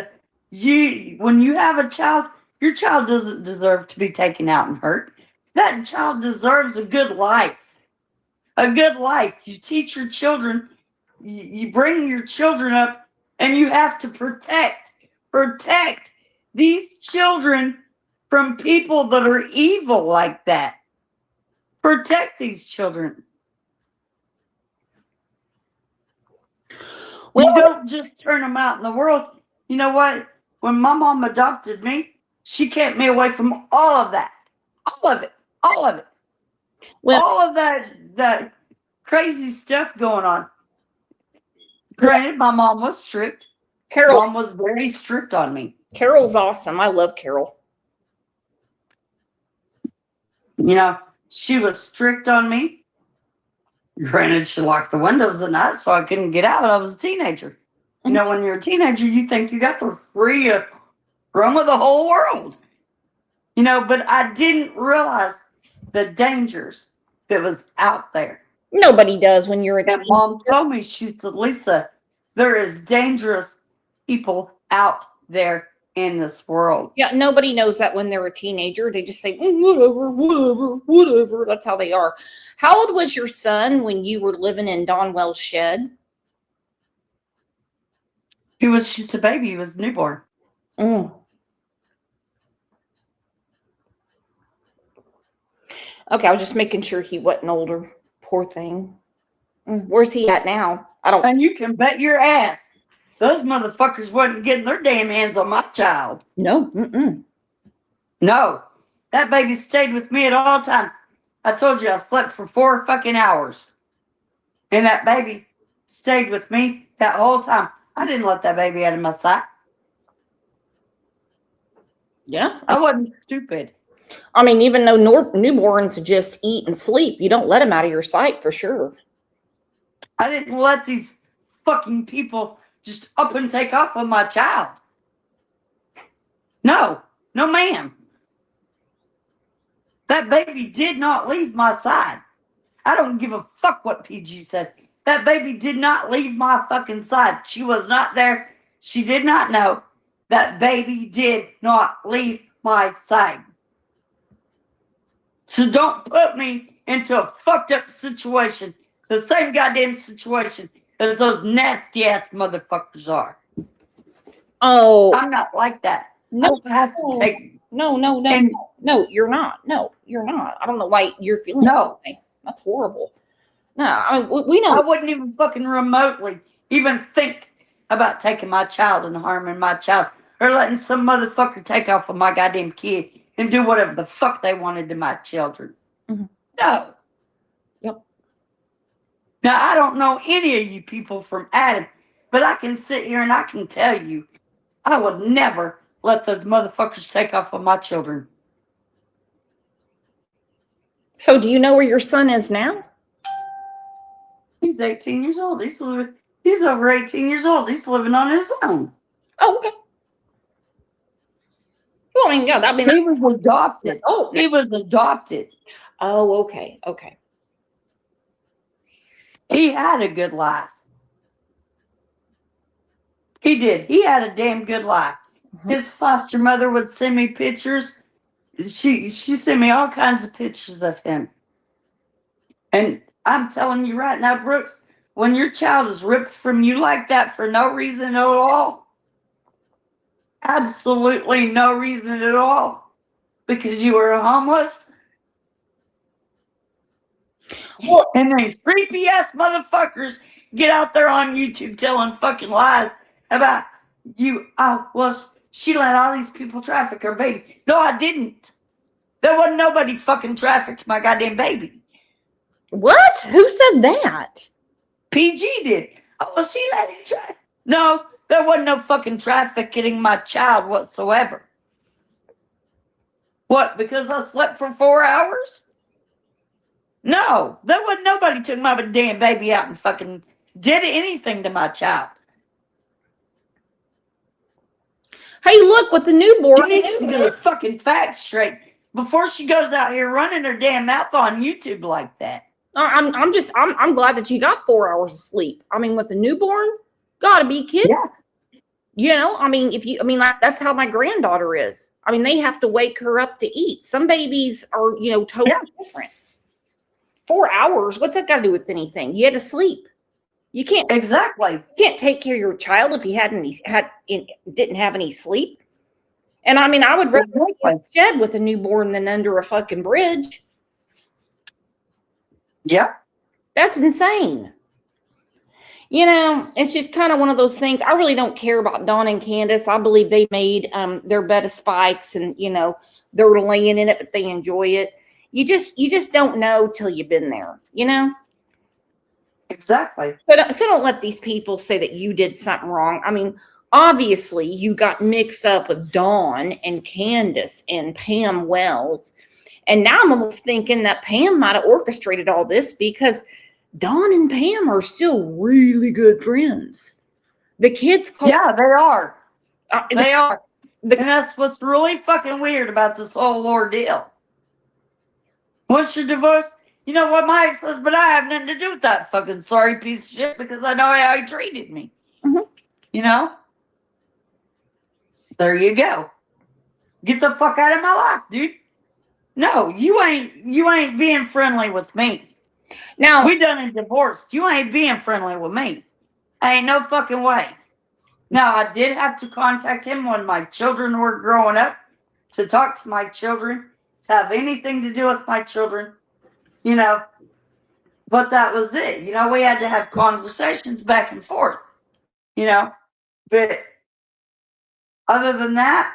A: when you have a child, your child doesn't deserve to be taken out and hurt. That child deserves a good life. A good life. You teach your children, you bring your children up, and you have to protect these children from people that are evil like that. Protect these children. You don't just turn them out in the world. You know what? When my mom adopted me, she kept me away from all of that. All of it. Well, all of that crazy stuff going on. Granted, my mom was strict. Mom was very strict on me.
B: Carol's awesome. I love Carol.
A: You know, she was strict on me. Granted, she locked the windows at night so I couldn't get out. I was a teenager. You know, when you're a teenager, you think you got the free roam of the whole world. You know, but I didn't realize the dangers that was out there.
B: Nobody does when you're a
A: teenager. Mom told me, she said, Lisa, there is dangerous people out there in this world.
B: Yeah, nobody knows that when they're a teenager. They just say, whatever. That's how they are. How old was your son when you were living in Don Wells' shed?
A: He was just a baby. He was newborn.
B: Okay, I was just making sure he wasn't older. Poor thing. Where's he at now?
A: And you can bet your ass those motherfuckers wasn't getting their damn hands on my child.
B: No.
A: No. That baby stayed with me at all times. I told you I slept for 4 fucking hours. And that baby stayed with me that whole time. I didn't let that baby out of my sight.
B: Yeah.
A: I wasn't stupid.
B: I mean, even though newborns just eat and sleep, you don't let them out of your sight for sure.
A: I didn't let these fucking people just up and take off on my child. No, ma'am. That baby did not leave my side. I don't give a fuck what PG said. That baby did not leave my fucking side. She was not there. She did not know. That baby did not leave my side. So don't put me into a fucked up situation. The same goddamn situation as those nasty ass motherfuckers are.
B: Oh.
A: I'm not like that. No. I don't have to take.
B: No, you're not. No, you're not. I don't know why you're feeling that way. That's horrible. No, I mean, we know.
A: I wouldn't even fucking remotely even think about taking my child and harming my child or letting some motherfucker take off with my goddamn kid and do whatever the fuck they wanted to my children. No.
B: Yep.
A: Now, I don't know any of you people from Adam, but I can sit here and I can tell you, I would never let those motherfuckers take off with my children.
B: So do you know where your son is now?
A: He's 18 years old. He's over 18 years old. He's living on his own.
B: Oh, okay. Well, I mean, yeah,
A: he was adopted. Oh, he was adopted.
B: Oh, okay.
A: He had a good life. He did. He had a damn good life. Mm-hmm. His foster mother would send me pictures. She sent me all kinds of pictures of him. And I'm telling you right now, Brooks, when your child is ripped from you like that for no reason at all, absolutely no reason at all, because you were homeless, well, and then creepy ass motherfuckers get out there on YouTube telling fucking lies about you. Oh, well, she let all these people traffic her baby. No, I didn't. There wasn't nobody fucking trafficked my goddamn baby.
B: What? Who said that?
A: PG did. Oh, well, she let him try. No, there wasn't no fucking trafficking my child whatsoever. What, because I slept for 4 hours? No, there wasn't nobody took my damn baby out and fucking did anything to my child.
B: Hey, look, with the newborn.
A: You need to get her fucking facts straight before she goes out here running her damn mouth on YouTube like that.
B: I'm glad that you got 4 hours of sleep. I mean, with the newborn, gotta be kidding. Yeah. You know, I mean, like, that's how my granddaughter is. I mean, they have to wake her up to eat. Some babies are, totally different. 4 hours, what's that got to do with anything? You had to sleep. You can't take care of your child if you didn't have any sleep. And I mean, I would rather be in a shed with a newborn than under a fucking bridge.
A: Yeah.
B: That's insane. It's just kind of one of those things. I really don't care about Dawn and Candace. I believe they made their bed of spikes, and they're laying in it, but they enjoy it. You just don't know till you've been there,
A: Exactly.
B: So don't let these people say that you did something wrong. I mean, obviously you got mixed up with Dawn and Candace and Pam Wells. And now I'm almost thinking that Pam might have orchestrated all this, because Dawn and Pam are still really good friends. The kids call.
A: Yeah, they are. They are. And that's what's really fucking weird about this whole ordeal. Once you're divorced, you know what, my ex-husband, I have nothing to do with that fucking sorry piece of shit, because I know how he treated me. Mm-hmm. There you go. Get the fuck out of my life, dude. No, you ain't being friendly with me. Now, we done a divorce. You ain't being friendly with me. Ain't no fucking way. Now, I did have to contact him when my children were growing up to talk to my children, have anything to do with my children, but that was it. We had to have conversations back and forth, but other than that,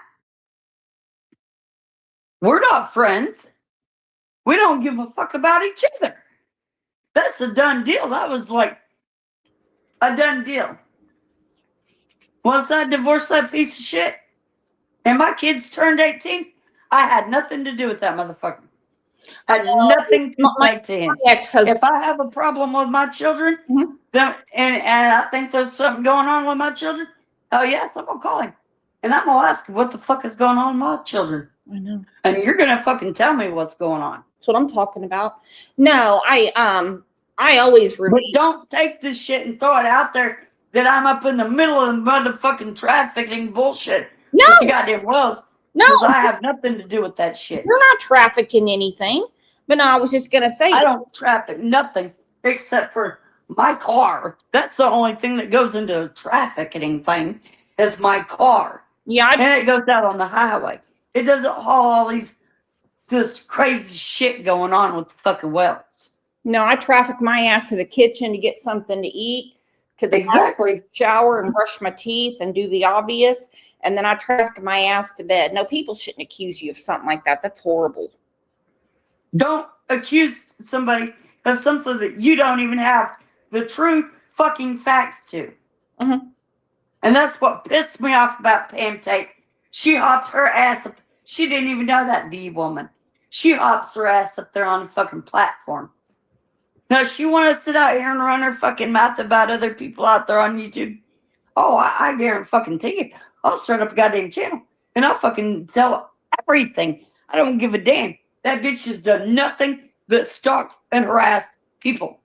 A: we're not friends. We don't give a fuck about each other. That's a done deal. That was like a done deal. Once I divorced that piece of shit and my kids turned 18, I had nothing to do with that motherfucker. I had nothing to say to him. If I have a problem with my children, and I think there's something going on with my children, oh yes, I'm going to call him. And I'm going to ask him what the fuck is going on with my children.
B: I know.
A: And you're going to fucking tell me what's going on.
B: That's what I'm talking about. No, I always
A: But don't take this shit and throw it out there that I'm up in the middle of motherfucking trafficking bullshit.
B: No.
A: You goddamn Wells.
B: No.
A: Because I have nothing to do with that shit.
B: You're not trafficking anything. But no, I was just going to say.
A: I don't traffic nothing except for my car. That's the only thing that goes into a trafficking thing is my car.
B: Yeah.
A: And it goes out on the highway. It doesn't haul all this crazy shit going on with the fucking Wells.
B: No, I traffic my ass to the kitchen to get something to eat, to the shower and brush my teeth and do the obvious. And then I traffic my ass to bed. No, people shouldn't accuse you of something like that. That's horrible.
A: Don't accuse somebody of something that you don't even have the true fucking facts to.
B: Mm-hmm.
A: And that's what pissed me off about Pam Tate. She hopped her ass up. She didn't even know that D woman. She hops her ass up there on the fucking platform. Now, she want to sit out here and run her fucking mouth about other people out there on YouTube. Oh, I guarantee you. I'll start up a goddamn channel and I'll fucking tell everything. I don't give a damn. That bitch has done nothing but stalk and harass people.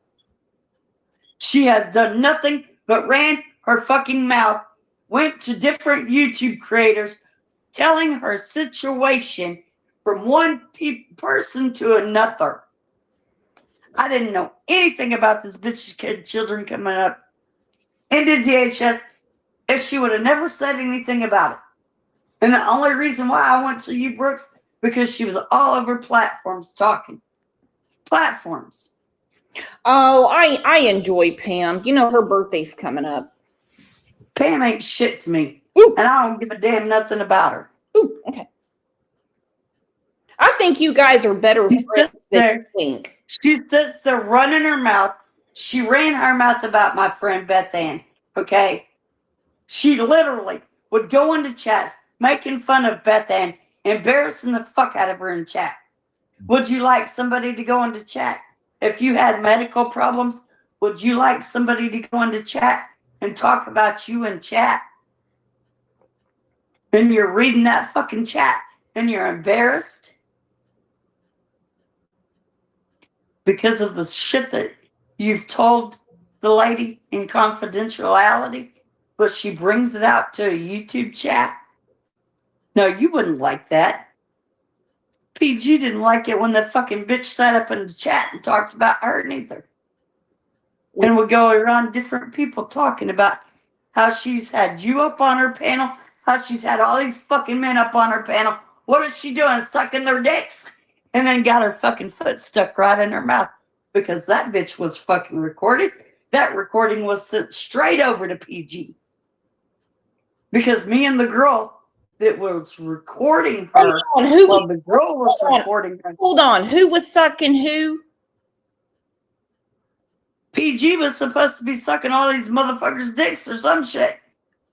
A: She has done nothing but ran her fucking mouth went to different YouTube creators telling her situation from one person to another. I didn't know anything about this bitch's children coming up into DHS if she would have never said anything about it. And the only reason why I went to you, Brooks, because she was all over platforms talking. Platforms.
B: Oh, I enjoy Pam. You know, her birthday's coming up.
A: Pam ain't shit to me.
B: Ooh.
A: And I don't give a damn nothing about her.
B: Ooh, okay. I think you guys are better friends than you think.
A: She sits there running her mouth. She ran her mouth about my friend Beth Ann. Okay? She literally would go into chats making fun of Beth Ann, embarrassing the fuck out of her in chat. Would you like somebody to go into chat? If you had medical problems, would you like somebody to go into chat and talk about you in chat? And you're reading that fucking chat and you're embarrassed because of the shit that you've told the lady in confidentiality, but she brings it out to a YouTube chat. No, you wouldn't like that. PG didn't like it when the fucking bitch sat up in the chat and talked about her neither. And would go around different people talking about how she's had you up on her panel, how she's had all these fucking men up on her panel. What is she doing? Sucking their dicks? And then got her fucking foot stuck right in her mouth because that bitch was fucking recorded. That recording was sent straight over to PG. Because me and the girl that was recording her, the girl was recording her.
B: Hold on, who was sucking who?
A: PG was supposed to be sucking all these motherfuckers' dicks or some shit.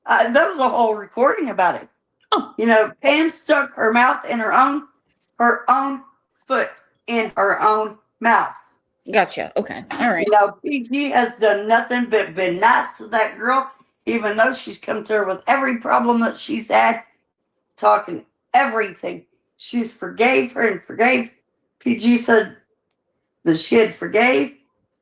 A: There was a whole recording about it.
B: Oh.
A: You know, Pam stuck her mouth in her own foot in her own mouth.
B: Gotcha. Okay. All right.
A: You know, PG has done nothing but been nice to that girl, even though she's come to her with every problem that she's had, talking everything. She's forgave her and forgave. PG said that she had forgave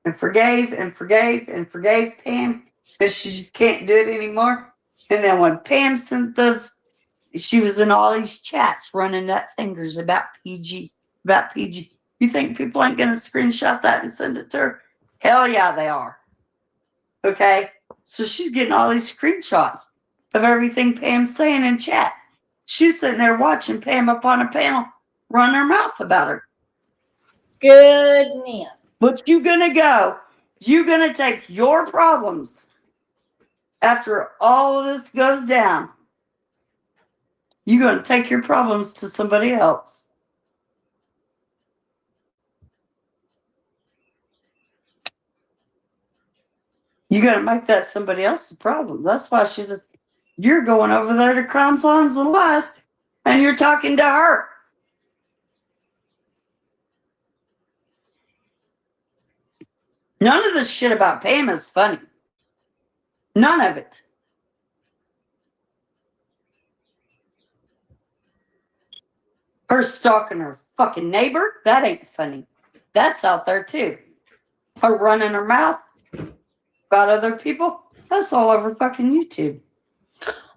A: and forgave and forgave and forgave Pam, and she just can't do it anymore. And then when Pam sent those, she was in all these chats running that fingers about PG. You think people ain't going to screenshot that and send it to her? Hell yeah, they are. Okay? So she's getting all these screenshots of everything Pam's saying in chat. She's sitting there watching Pam up on a panel run her mouth about her.
B: Goodness.
A: But you're going to go. You're going to take your problems after all of this goes down. You're going to take your problems to somebody else. You're going to make that somebody else's problem. That's why you're going over there to Crime Songs and Lies, and you're talking to her. None of this shit about Pam is funny. None of it. Her stalking her fucking neighbor, that ain't funny. That's out there too. Her running her mouth about other people, that's all over fucking YouTube.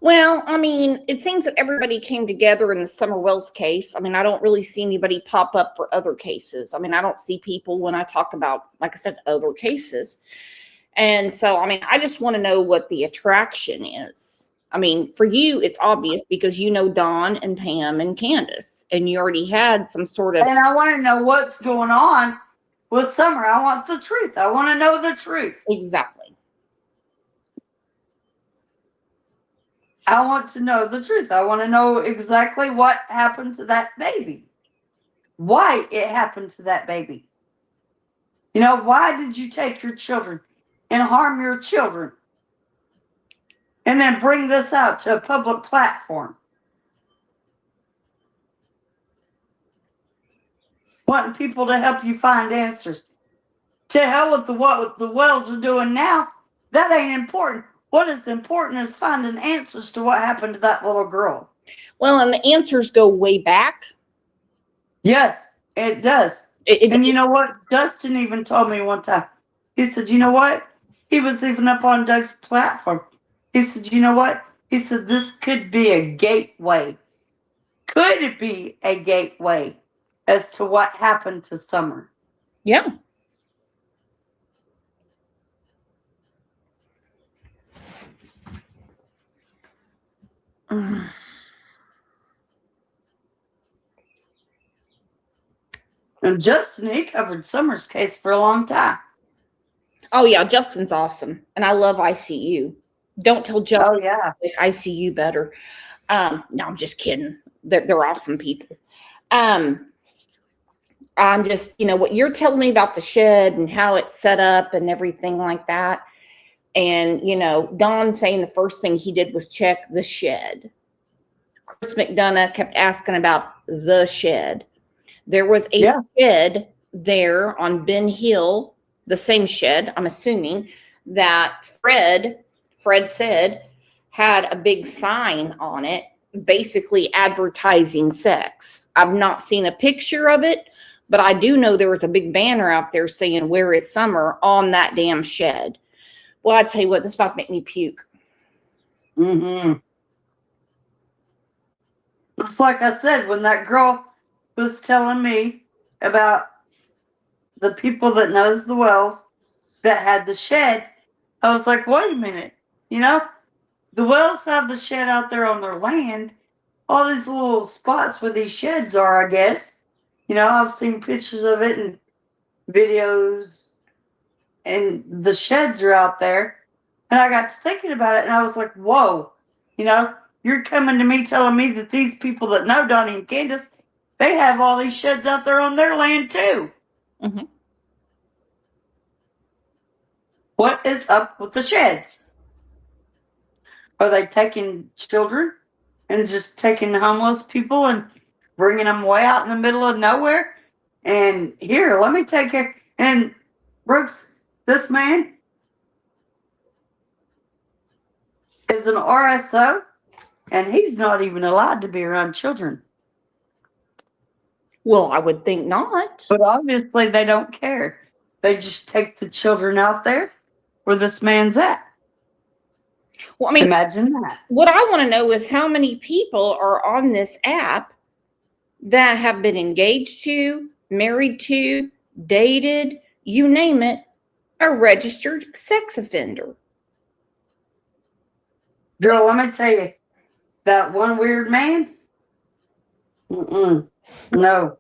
B: Well, I mean, it seems that everybody came together in the Summer Wells case. I mean, I don't really see anybody pop up for other cases. I mean, I don't see people when I talk about, like I said, other cases. And so, I mean, I just want to know what the attraction is. I mean, for you, it's obvious because you know Dawn and Pam and Candace, and you already had some sort of...
A: And I want to know what's going on with Summer. I want the truth. I want to know the truth.
B: Exactly.
A: I want to know the truth. I want to know exactly what happened to that baby. Why it happened to that baby. You know, why did you take your children and harm your children? And then bring this out to a public platform. Wanting people to help you find answers. To hell with what the Wells are doing now. That ain't important. What is important is finding answers to what happened to that little girl.
B: Well, and the answers go way back.
A: Yes, it does. And you know what? Dustin even told me one time. He said, you know what? He was even up on Doug's platform. He said, you know what? He said this could be a gateway. Could it be a gateway as to what happened to Summer?
B: Yeah.
A: And Justin, he covered Summer's case for a long time.
B: Oh yeah, Justin's awesome, and I love ICU. Don't tell Justin.
A: Oh yeah,
B: like ICU better. No, I'm just kidding. They're awesome people. I'm just, what you're telling me about the shed and how it's set up and everything like that. And, Don saying the first thing he did was check the shed. Chris McDonough kept asking about the shed. There was a shed there on Ben Hill, the same shed, I'm assuming, that Fred said had a big sign on it, basically advertising sex. I've not seen a picture of it, but I do know there was a big banner out there saying, "Where is Summer?" on that damn shed. Well, I tell you what, this is about to make me puke.
A: It's like I said, when that girl was telling me about the people that knows the Wells that had the shed, I was like, wait a minute. The Wells have the shed out there on their land. All these little spots where these sheds are, I guess. I've seen pictures of it and videos, and the sheds are out there. And I got to thinking about it, and I was like, whoa, you're coming to me telling me that these people that know Donnie and Candace, they have all these sheds out there on their land too.
B: Mm-hmm.
A: What is up with the sheds? Are they taking children and just taking homeless people and bringing them way out in the middle of nowhere? And here, let me take it. And Brooks, this man is an RSO, and he's not even allowed to be around children.
B: Well, I would think not.
A: But obviously they don't care. They just take the children out there where this man's at.
B: Well, I mean,
A: imagine that.
B: What I want to know is how many people are on this app that have been engaged to, married to, dated, you name it, a registered sex offender.
A: Girl, let me tell you, that one weird man, no.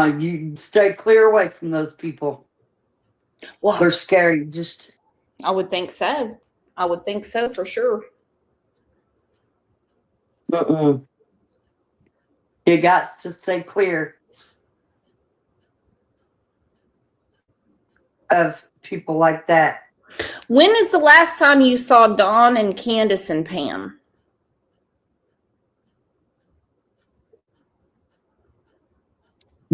A: You stay clear away from those people. Well, they're scary.
B: I would think so. I would think so for sure.
A: You got to stay clear of people like that.
B: When is the last time you saw Dawn and Candace and Pam?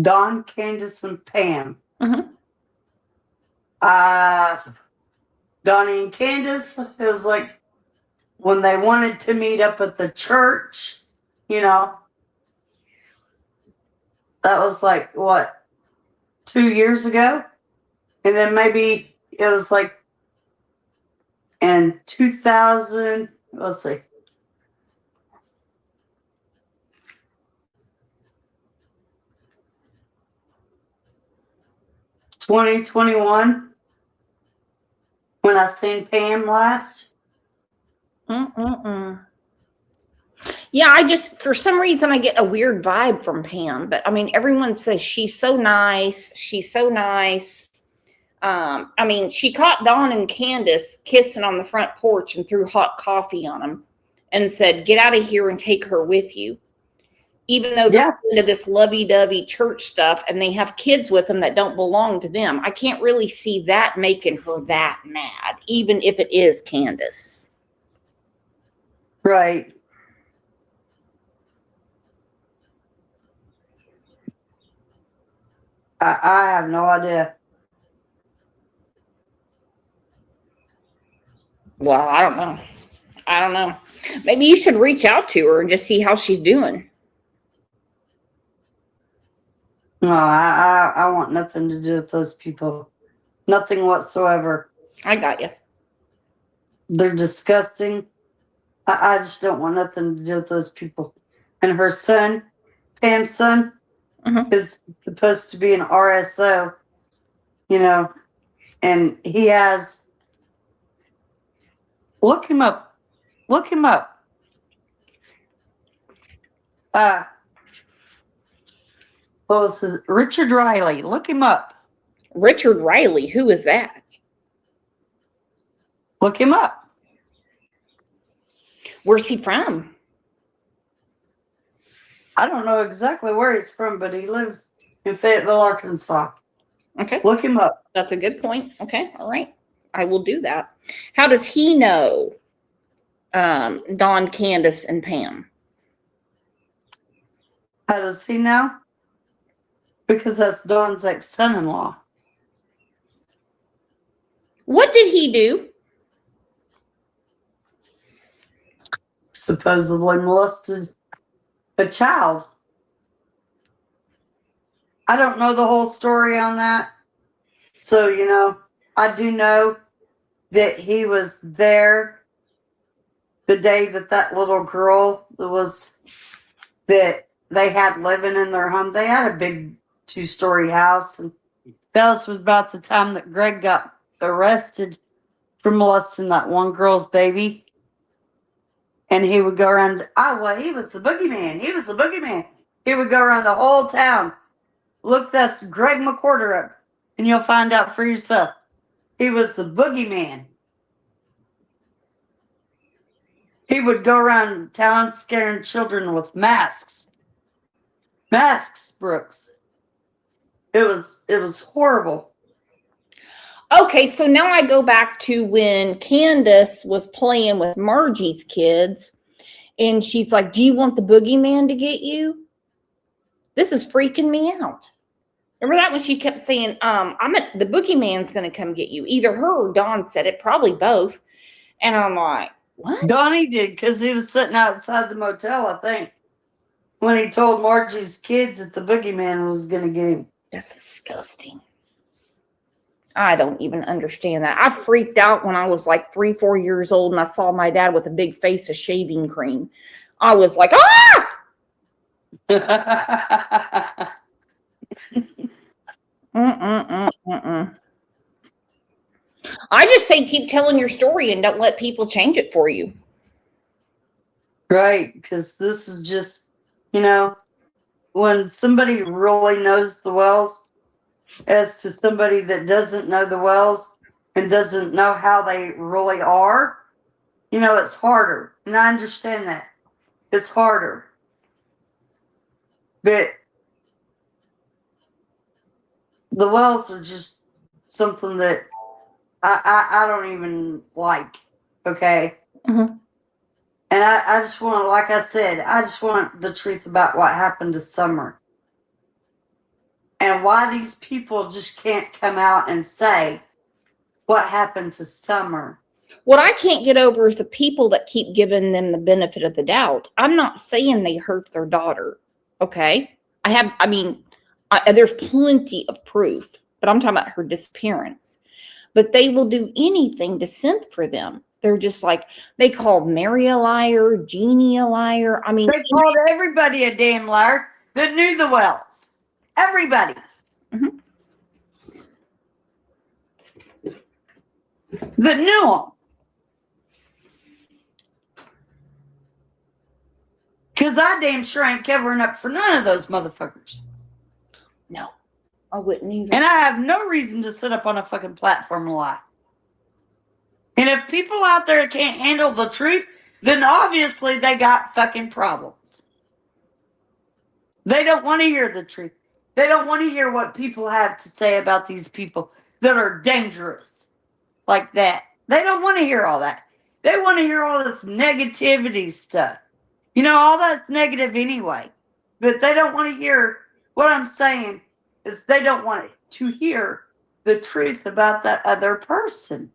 A: Dawn, Candace, and Pam.
B: Mm-hmm.
A: Donnie and Candace, it was like when they wanted to meet up at the church, that was like, what, 2 years ago? And then maybe it was like in 2000, let's see. 2021 when I seen Pam last.
B: Yeah, for some reason, I get a weird vibe from Pam. But, I mean, everyone says she's so nice. She's so nice. I mean, she caught Dawn and Candace kissing on the front porch and threw hot coffee on them and said, "Get out of here and take her with you." Even though they're into this lovey-dovey church stuff and they have kids with them that don't belong to them. I can't really see that making her that mad, even if it is Candace.
A: Right. I have no idea.
B: Well, I don't know. Maybe you should reach out to her and just see how she's doing.
A: No, I want nothing to do with those people. Nothing whatsoever.
B: I got you.
A: They're disgusting. I just don't want nothing to do with those people. And her son, Pam's son, is supposed to be an RSO, you know, and he has. Look him up. Look him up. What was his, Richard Riley? Look him up.
B: Richard Riley, who is that?
A: Look him up.
B: Where's he from?
A: I don't know exactly where he's from, but he lives in Fayetteville, Arkansas.
B: Okay.
A: Look him up.
B: That's a good point. Okay. All right. I will do that. How does he know Dawn, Candace, and Pam?
A: How does he know? Because that's Dawn's ex-son-in-law.
B: What did he do?
A: Supposedly molested a child. I don't know the whole story on that. So, you know, I do know that he was there the day that that little girl that they had living in their home. They had a big 2-story house. And that was about the time that Greg got arrested for molesting that one girl's baby. And he would go around, he was the boogeyman. He was the boogeyman. He would go around the whole town. Look, that's Greg McWhorter up, and you'll find out for yourself. He was the boogeyman. He would go around town scaring children with masks. Masks, Brooks. It was horrible.
B: Okay, so now I go back to when Candace was playing with Margie's kids, and she's like, "Do you want the boogeyman to get you?" This is freaking me out. Remember that when she kept saying, the boogeyman's going to come get you. Either her or Dawn said it, probably both. And I'm like, what?
A: Donnie did, because he was sitting outside the motel, I think, when he told Margie's kids that the boogeyman was going to get him.
B: That's disgusting. I don't even understand that. I freaked out when I was like 3-4 years old and I saw my dad with a big face of shaving cream. I was like, ah! I just say keep telling your story and don't let people change it for you.
A: Right, because this is just, you know, when somebody really knows the Wells as to somebody that doesn't know the Wells and doesn't know how they really are, you know, it's harder. And I understand that. It's harder. But the Wells are just something that I don't even like, okay?
B: Mm-hmm.
A: And I just want, like I said, I just want the truth about what happened to Summer. And why these people just can't come out and say what happened to Summer.
B: What I can't get over is the people that keep giving them the benefit of the doubt. I'm not saying they hurt their daughter, okay? There's plenty of proof, but I'm talking about her disappearance. But they will do anything to send for them. They're just like, they called Mary a liar, Jeannie a liar. I mean,
A: they called everybody a damn liar that knew the Wells. Everybody.
B: Mm-hmm.
A: That knew them. Because I damn sure ain't covering up for none of those motherfuckers.
B: No, I wouldn't either.
A: And I have no reason to sit up on a fucking platform and lie. And if people out there can't handle the truth, then obviously they got fucking problems. They don't want to hear the truth. They don't want to hear what people have to say about these people that are dangerous like that. They don't want to hear all that. They want to hear all this negativity stuff. You know, all that's negative anyway. But they don't want to hear, what I'm saying is they don't want to hear the truth about that other person.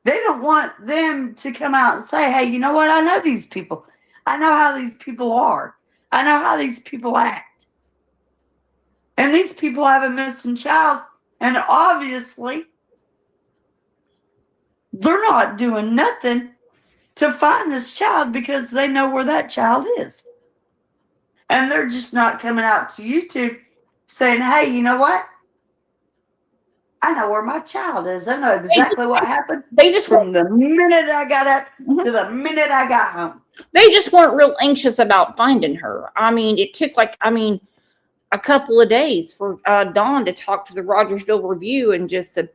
A: They don't want them to come out and say, hey, you know what? I know these people. I know how these people are. I know how these people act. And these people have a missing child. And obviously, they're not doing nothing to find this child because they know where that child is. And they're just not coming out to YouTube saying, hey, you know what? I know where my child is. I know exactly what happened.
B: They just
A: from the minute I got up to the minute I got home.
B: They just weren't real anxious about finding her. I mean, it took a couple of days for Dawn to talk to the Rogersville Review and just said,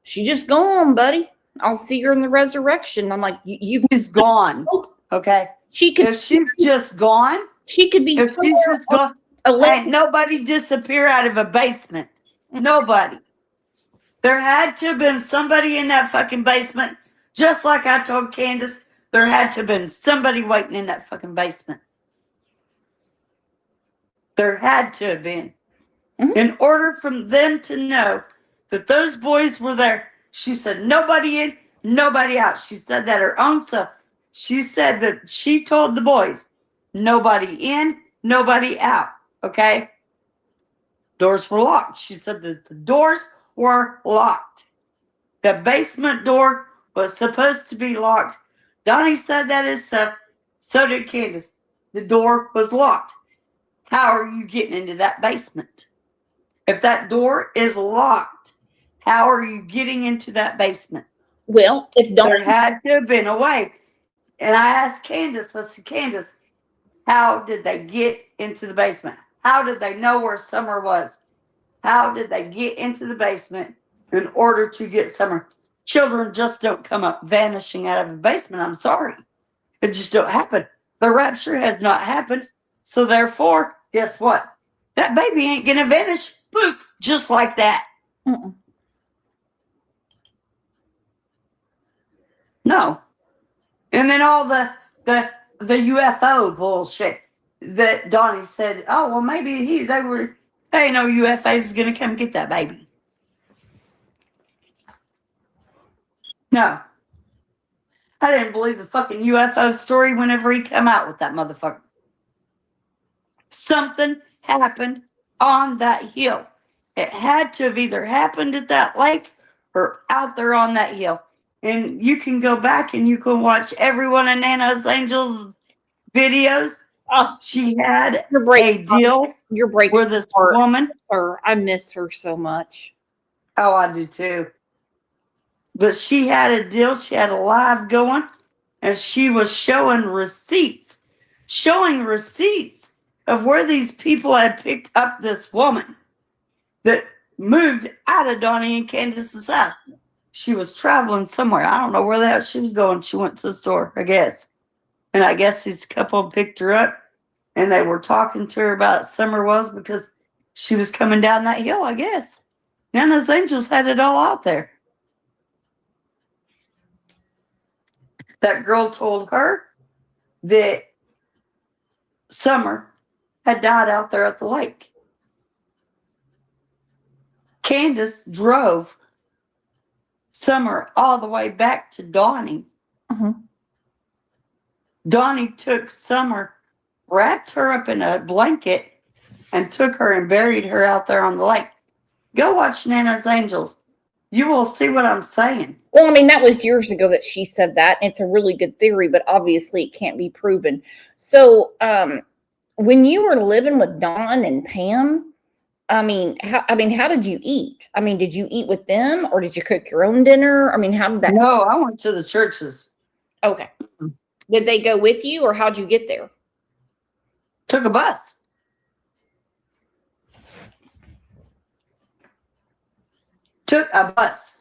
B: she just gone, buddy. I'll see her in the resurrection. I'm like,
A: she's gone. Okay. If she's just gone.
B: She could be.
A: If she's just gone. Ain't nobody disappear out of a basement. Nobody. There had to have been somebody in that fucking basement. Just like I told Candace, there had to have been somebody waiting in that fucking basement. There had to have been. Mm-hmm. In order for them to know that those boys were there. She said, nobody in, nobody out. She said that her own self. She said that she told the boys, nobody in, nobody out. Okay? Doors were locked. She said that the doors were locked. The basement door was supposed to be locked. Donnie said that herself. So did Candace. The door was locked. How are you getting into that basement? If that door is locked, how are you getting into that basement?
B: Well, if Donnie...
A: There had to have been a way. And I asked Candace, I said, Candace, how did they get into the basement? How did they know where Summer was? How did they get into the basement in order to get Summer? Children just don't come up vanishing out of a basement. I'm sorry. It just don't happen. The rapture has not happened. So therefore, guess what? That baby ain't going to vanish, poof, just like that. Mm-mm. No. And then all the UFO bullshit that Donnie said, oh, well, maybe they know UFO's going to come get that baby. No. I didn't believe the fucking UFO story whenever he come out with that motherfucker. Something happened on that hill. It had to have either happened at that lake or out there on that hill. And you can go back and you can watch every one of Nana's Angels videos. Oh, she had a deal with this woman.
B: I miss her so much.
A: Oh, I do too. But she had a deal. She had a live going. And she was showing receipts of where these people had picked up this woman that moved out of Donnie and Candace's house. She was traveling somewhere. I don't know where the hell she was going. She went to the store, I guess. And I guess this couple picked her up. And they were talking to her about Summer was because she was coming down that hill, I guess. Nana's Angels had it all out there. That girl told her that Summer had died out there at the lake. Candace drove Summer all the way back to Donnie. Mm-hmm. Donnie took Summer, wrapped her up in a blanket, and took her and buried her out there on the lake. Go watch Nana's Angels. You will see what I'm saying.
B: Well, I mean, that was years ago that she said that. It's a really good theory, but obviously it can't be proven. So when you were living with Dawn and Pam, how did you eat? I mean, did you eat with them or did you cook your own dinner? I mean, how did that?
A: No, I went to the churches.
B: Okay. Did they go with you or how'd you get there?
A: Took a bus. Took a bus.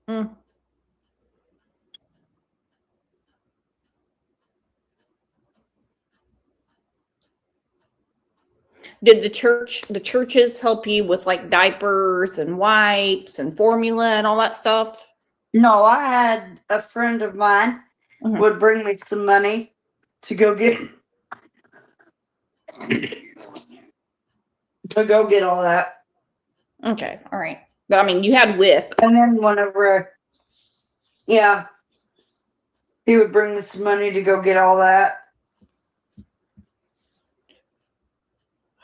B: Mm. Did the churches help you with like diapers and wipes and formula and all that stuff?
A: No, I had a friend of mine would bring me some money to go get all that.
B: Okay, all right. But I mean, you had WIC.
A: And then whenever Yeah. He would bring us money to go get all that.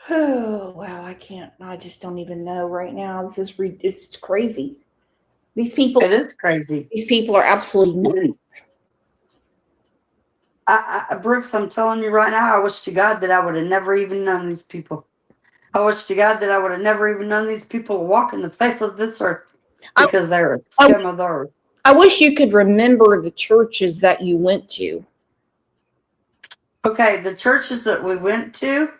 B: Oh, wow. I just don't even know right now. It's crazy. These people
A: It is crazy.
B: are absolutely nuts.
A: Brooks, I'm telling you right now, I wish to God that I would have never even known these people. I wish to God that I would have never even known these people walking the face of this earth because they're a scum of the earth.
B: I wish you could remember the churches that you went to.
A: Okay, the churches that we went to,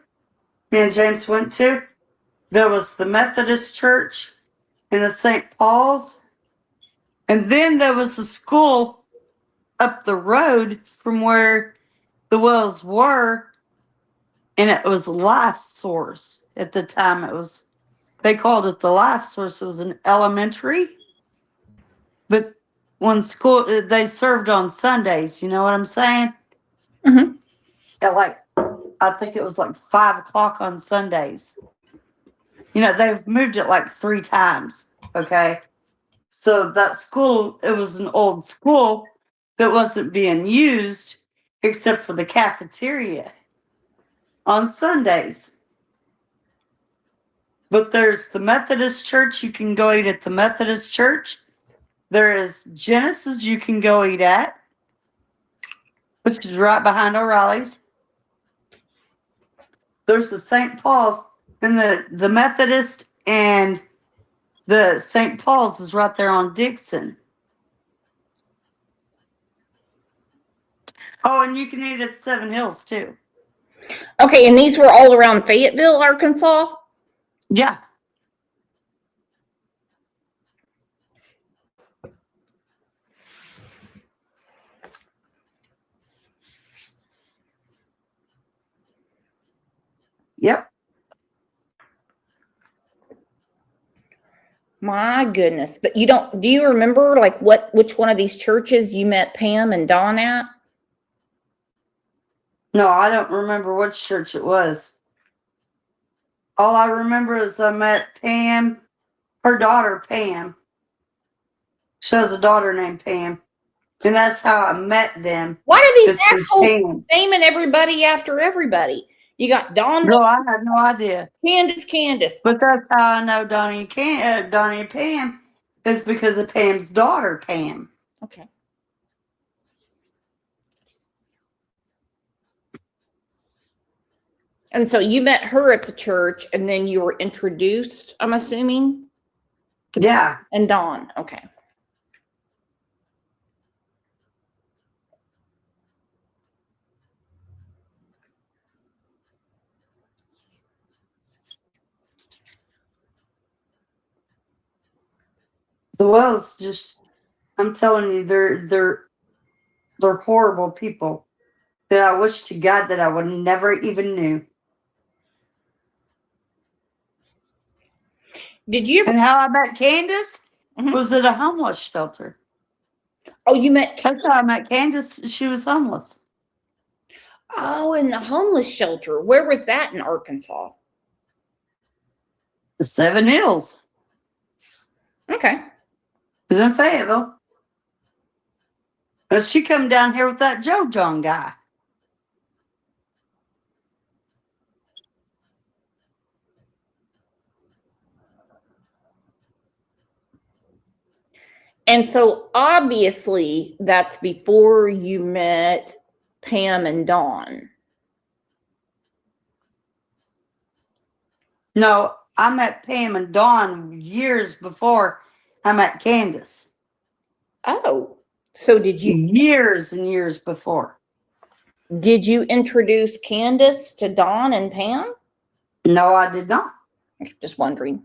A: me and James went to, there was the Methodist Church in the St. Paul's, and then there was a school up the road from where the wells were, and it was Life Source. At the time, they called it the Life Source. It was an elementary, but when school, they served on Sundays. You know what I'm saying?
B: Mm-hmm.
A: I think it was like 5 o'clock on Sundays. You know, they've moved it like 3 times. Okay. So that school, it was an old school that wasn't being used except for the cafeteria on Sundays. But there's the Methodist Church. You can go eat at the Methodist Church. There is Genesis you can go eat at, which is right behind O'Reilly's. There's the St. Paul's, and the Methodist and the St. Paul's is right there on Dixon. Oh, and you can eat at Seven Hills too.
B: Okay, and these were all around Fayetteville, Arkansas?
A: Yeah. Yep.
B: My goodness. But do you remember like which one of these churches you met Pam and Dawn at?
A: No, I don't remember which church it was. All I remember is I met Pam, her daughter Pam. She has a daughter named Pam. And that's how I met them.
B: Why are these assholes naming everybody after everybody? You got Dawn.
A: No, I had no idea.
B: Candace.
A: But that's how I know Donnie and Pam is because of Pam's daughter, Pam.
B: Okay. And so you met her at the church, and then you were introduced, I'm assuming?
A: Yeah.
B: And Dawn. Okay.
A: The Wells just, I'm telling you, they're horrible people that I wish to God that I would never even knew.
B: Did you ever?
A: And how I met Candace was at a homeless shelter.
B: Oh, you met?
A: That's how I met Candace. She was homeless.
B: Oh, in the homeless shelter. Where was that in Arkansas?
A: The Seven Hills.
B: Okay.
A: It was in Fayetteville. But she come down here with that Joe John guy.
B: And so obviously that's before you met Pam and Dawn.
A: No, I met Pam and Dawn years before I met Candace.
B: Oh, so did you?
A: Years and years before.
B: Did you introduce Candace to Dawn and Pam?
A: No, I did not.
B: Just wondering.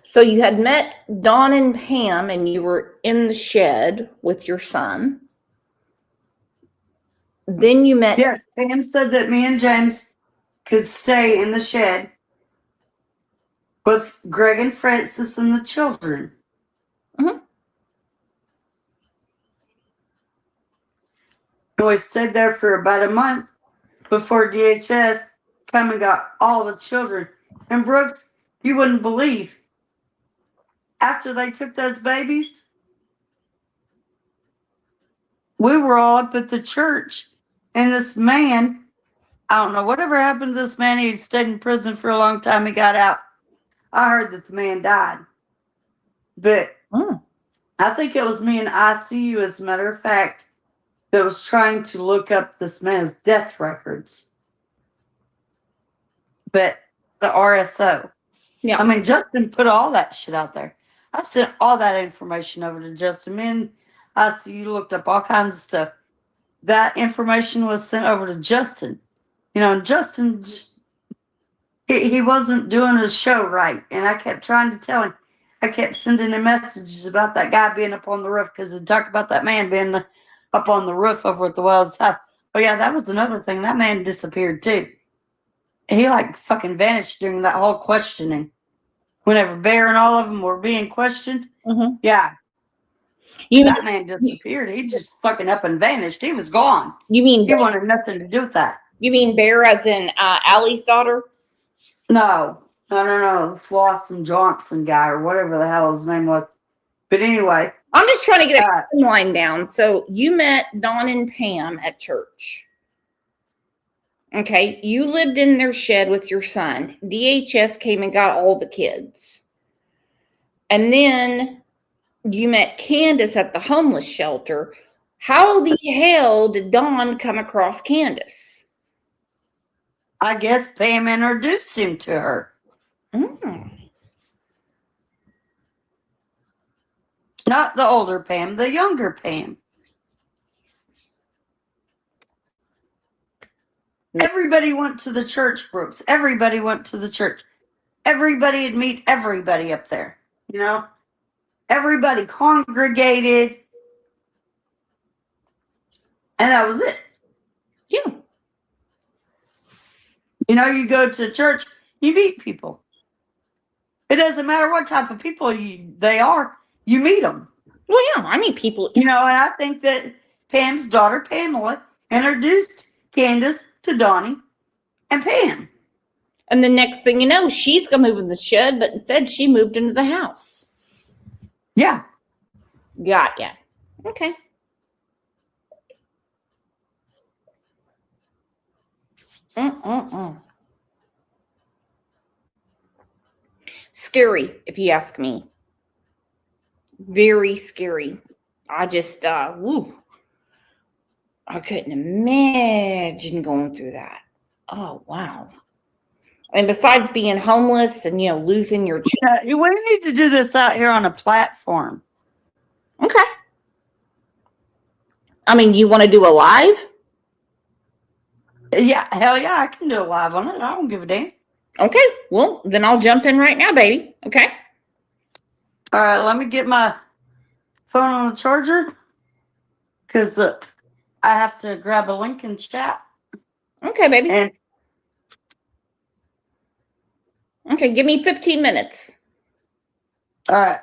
B: So you had met Dawn and Pam, and you were in the shed with your son. Then you met.
A: Yes, Pam said that me and James could stay in the shed. with Greg and Francis and the children.
B: Mm-hmm.
A: We stayed there for about a month before DHS come and got all the children. And Brooks, you wouldn't believe, after they took those babies, we were all up at the church, and this man, I don't know, whatever happened to this man, he stayed in prison for a long time, he got out. I heard that the man died. But I think it was me in ICU, as a matter of fact, that was trying to look up this man's death records. But the RSO.
B: Yeah.
A: I mean, Justin put all that shit out there. I sent all that information over to Justin. Me and ICU looked up all kinds of stuff. That information was sent over to Justin. You know, and Justin just, he wasn't doing his show right. And I kept trying to tell him. I kept sending him messages about that guy being up on the roof, because he talked about that man being up on the roof over at the Wells house. Oh, yeah, that was another thing. That man disappeared, too. He, like, fucking vanished during that whole questioning. Whenever Bear and all of them were being questioned.
B: Mm-hmm.
A: Yeah.
B: You
A: that man disappeared. He just fucking up and vanished. He was gone.
B: You mean
A: he wanted nothing to do with that?
B: You mean Bear as in Allie's daughter?
A: No. The Slauson Johnson guy, or whatever the hell his name was. But anyway.
B: I'm just trying to get a timeline down. So you met Don and Pam at church. Okay. You lived in their shed with your son. DHS came and got all the kids. And then you met Candace at the homeless shelter. How the hell did Don come across Candace?
A: I guess Pam introduced him to her. Not the older Pam, the younger Pam. Everybody went to the church, Brooks. Everybody went to the church. Everybody would meet everybody up there. You know? Everybody congregated. And that was it.
B: Yeah.
A: You know, you go to church, you meet people. It doesn't matter what type of people they are, you meet them.
B: Well, yeah, I meet people.
A: You know, and I think that Pam's daughter, Pamela, introduced Candace to Donnie and Pam.
B: And the next thing you know, she's going to move in the shed, but instead she moved into the house.
A: Yeah.
B: Got ya. Okay. Scary, if you ask me. Very scary. I just, I couldn't imagine going through that. Oh, wow. And besides being homeless and, losing your
A: job. We need to do this out here on a platform.
B: Okay. I mean, you want to do a live?
A: Yeah, hell yeah, I can do a live on it. I don't give a damn.
B: Okay, well, then I'll jump in right now, baby. Okay.
A: All right, let me get my phone on the charger, because I have to grab a link and chat.
B: Okay, baby.
A: And
B: okay, give me 15 minutes.
A: All right.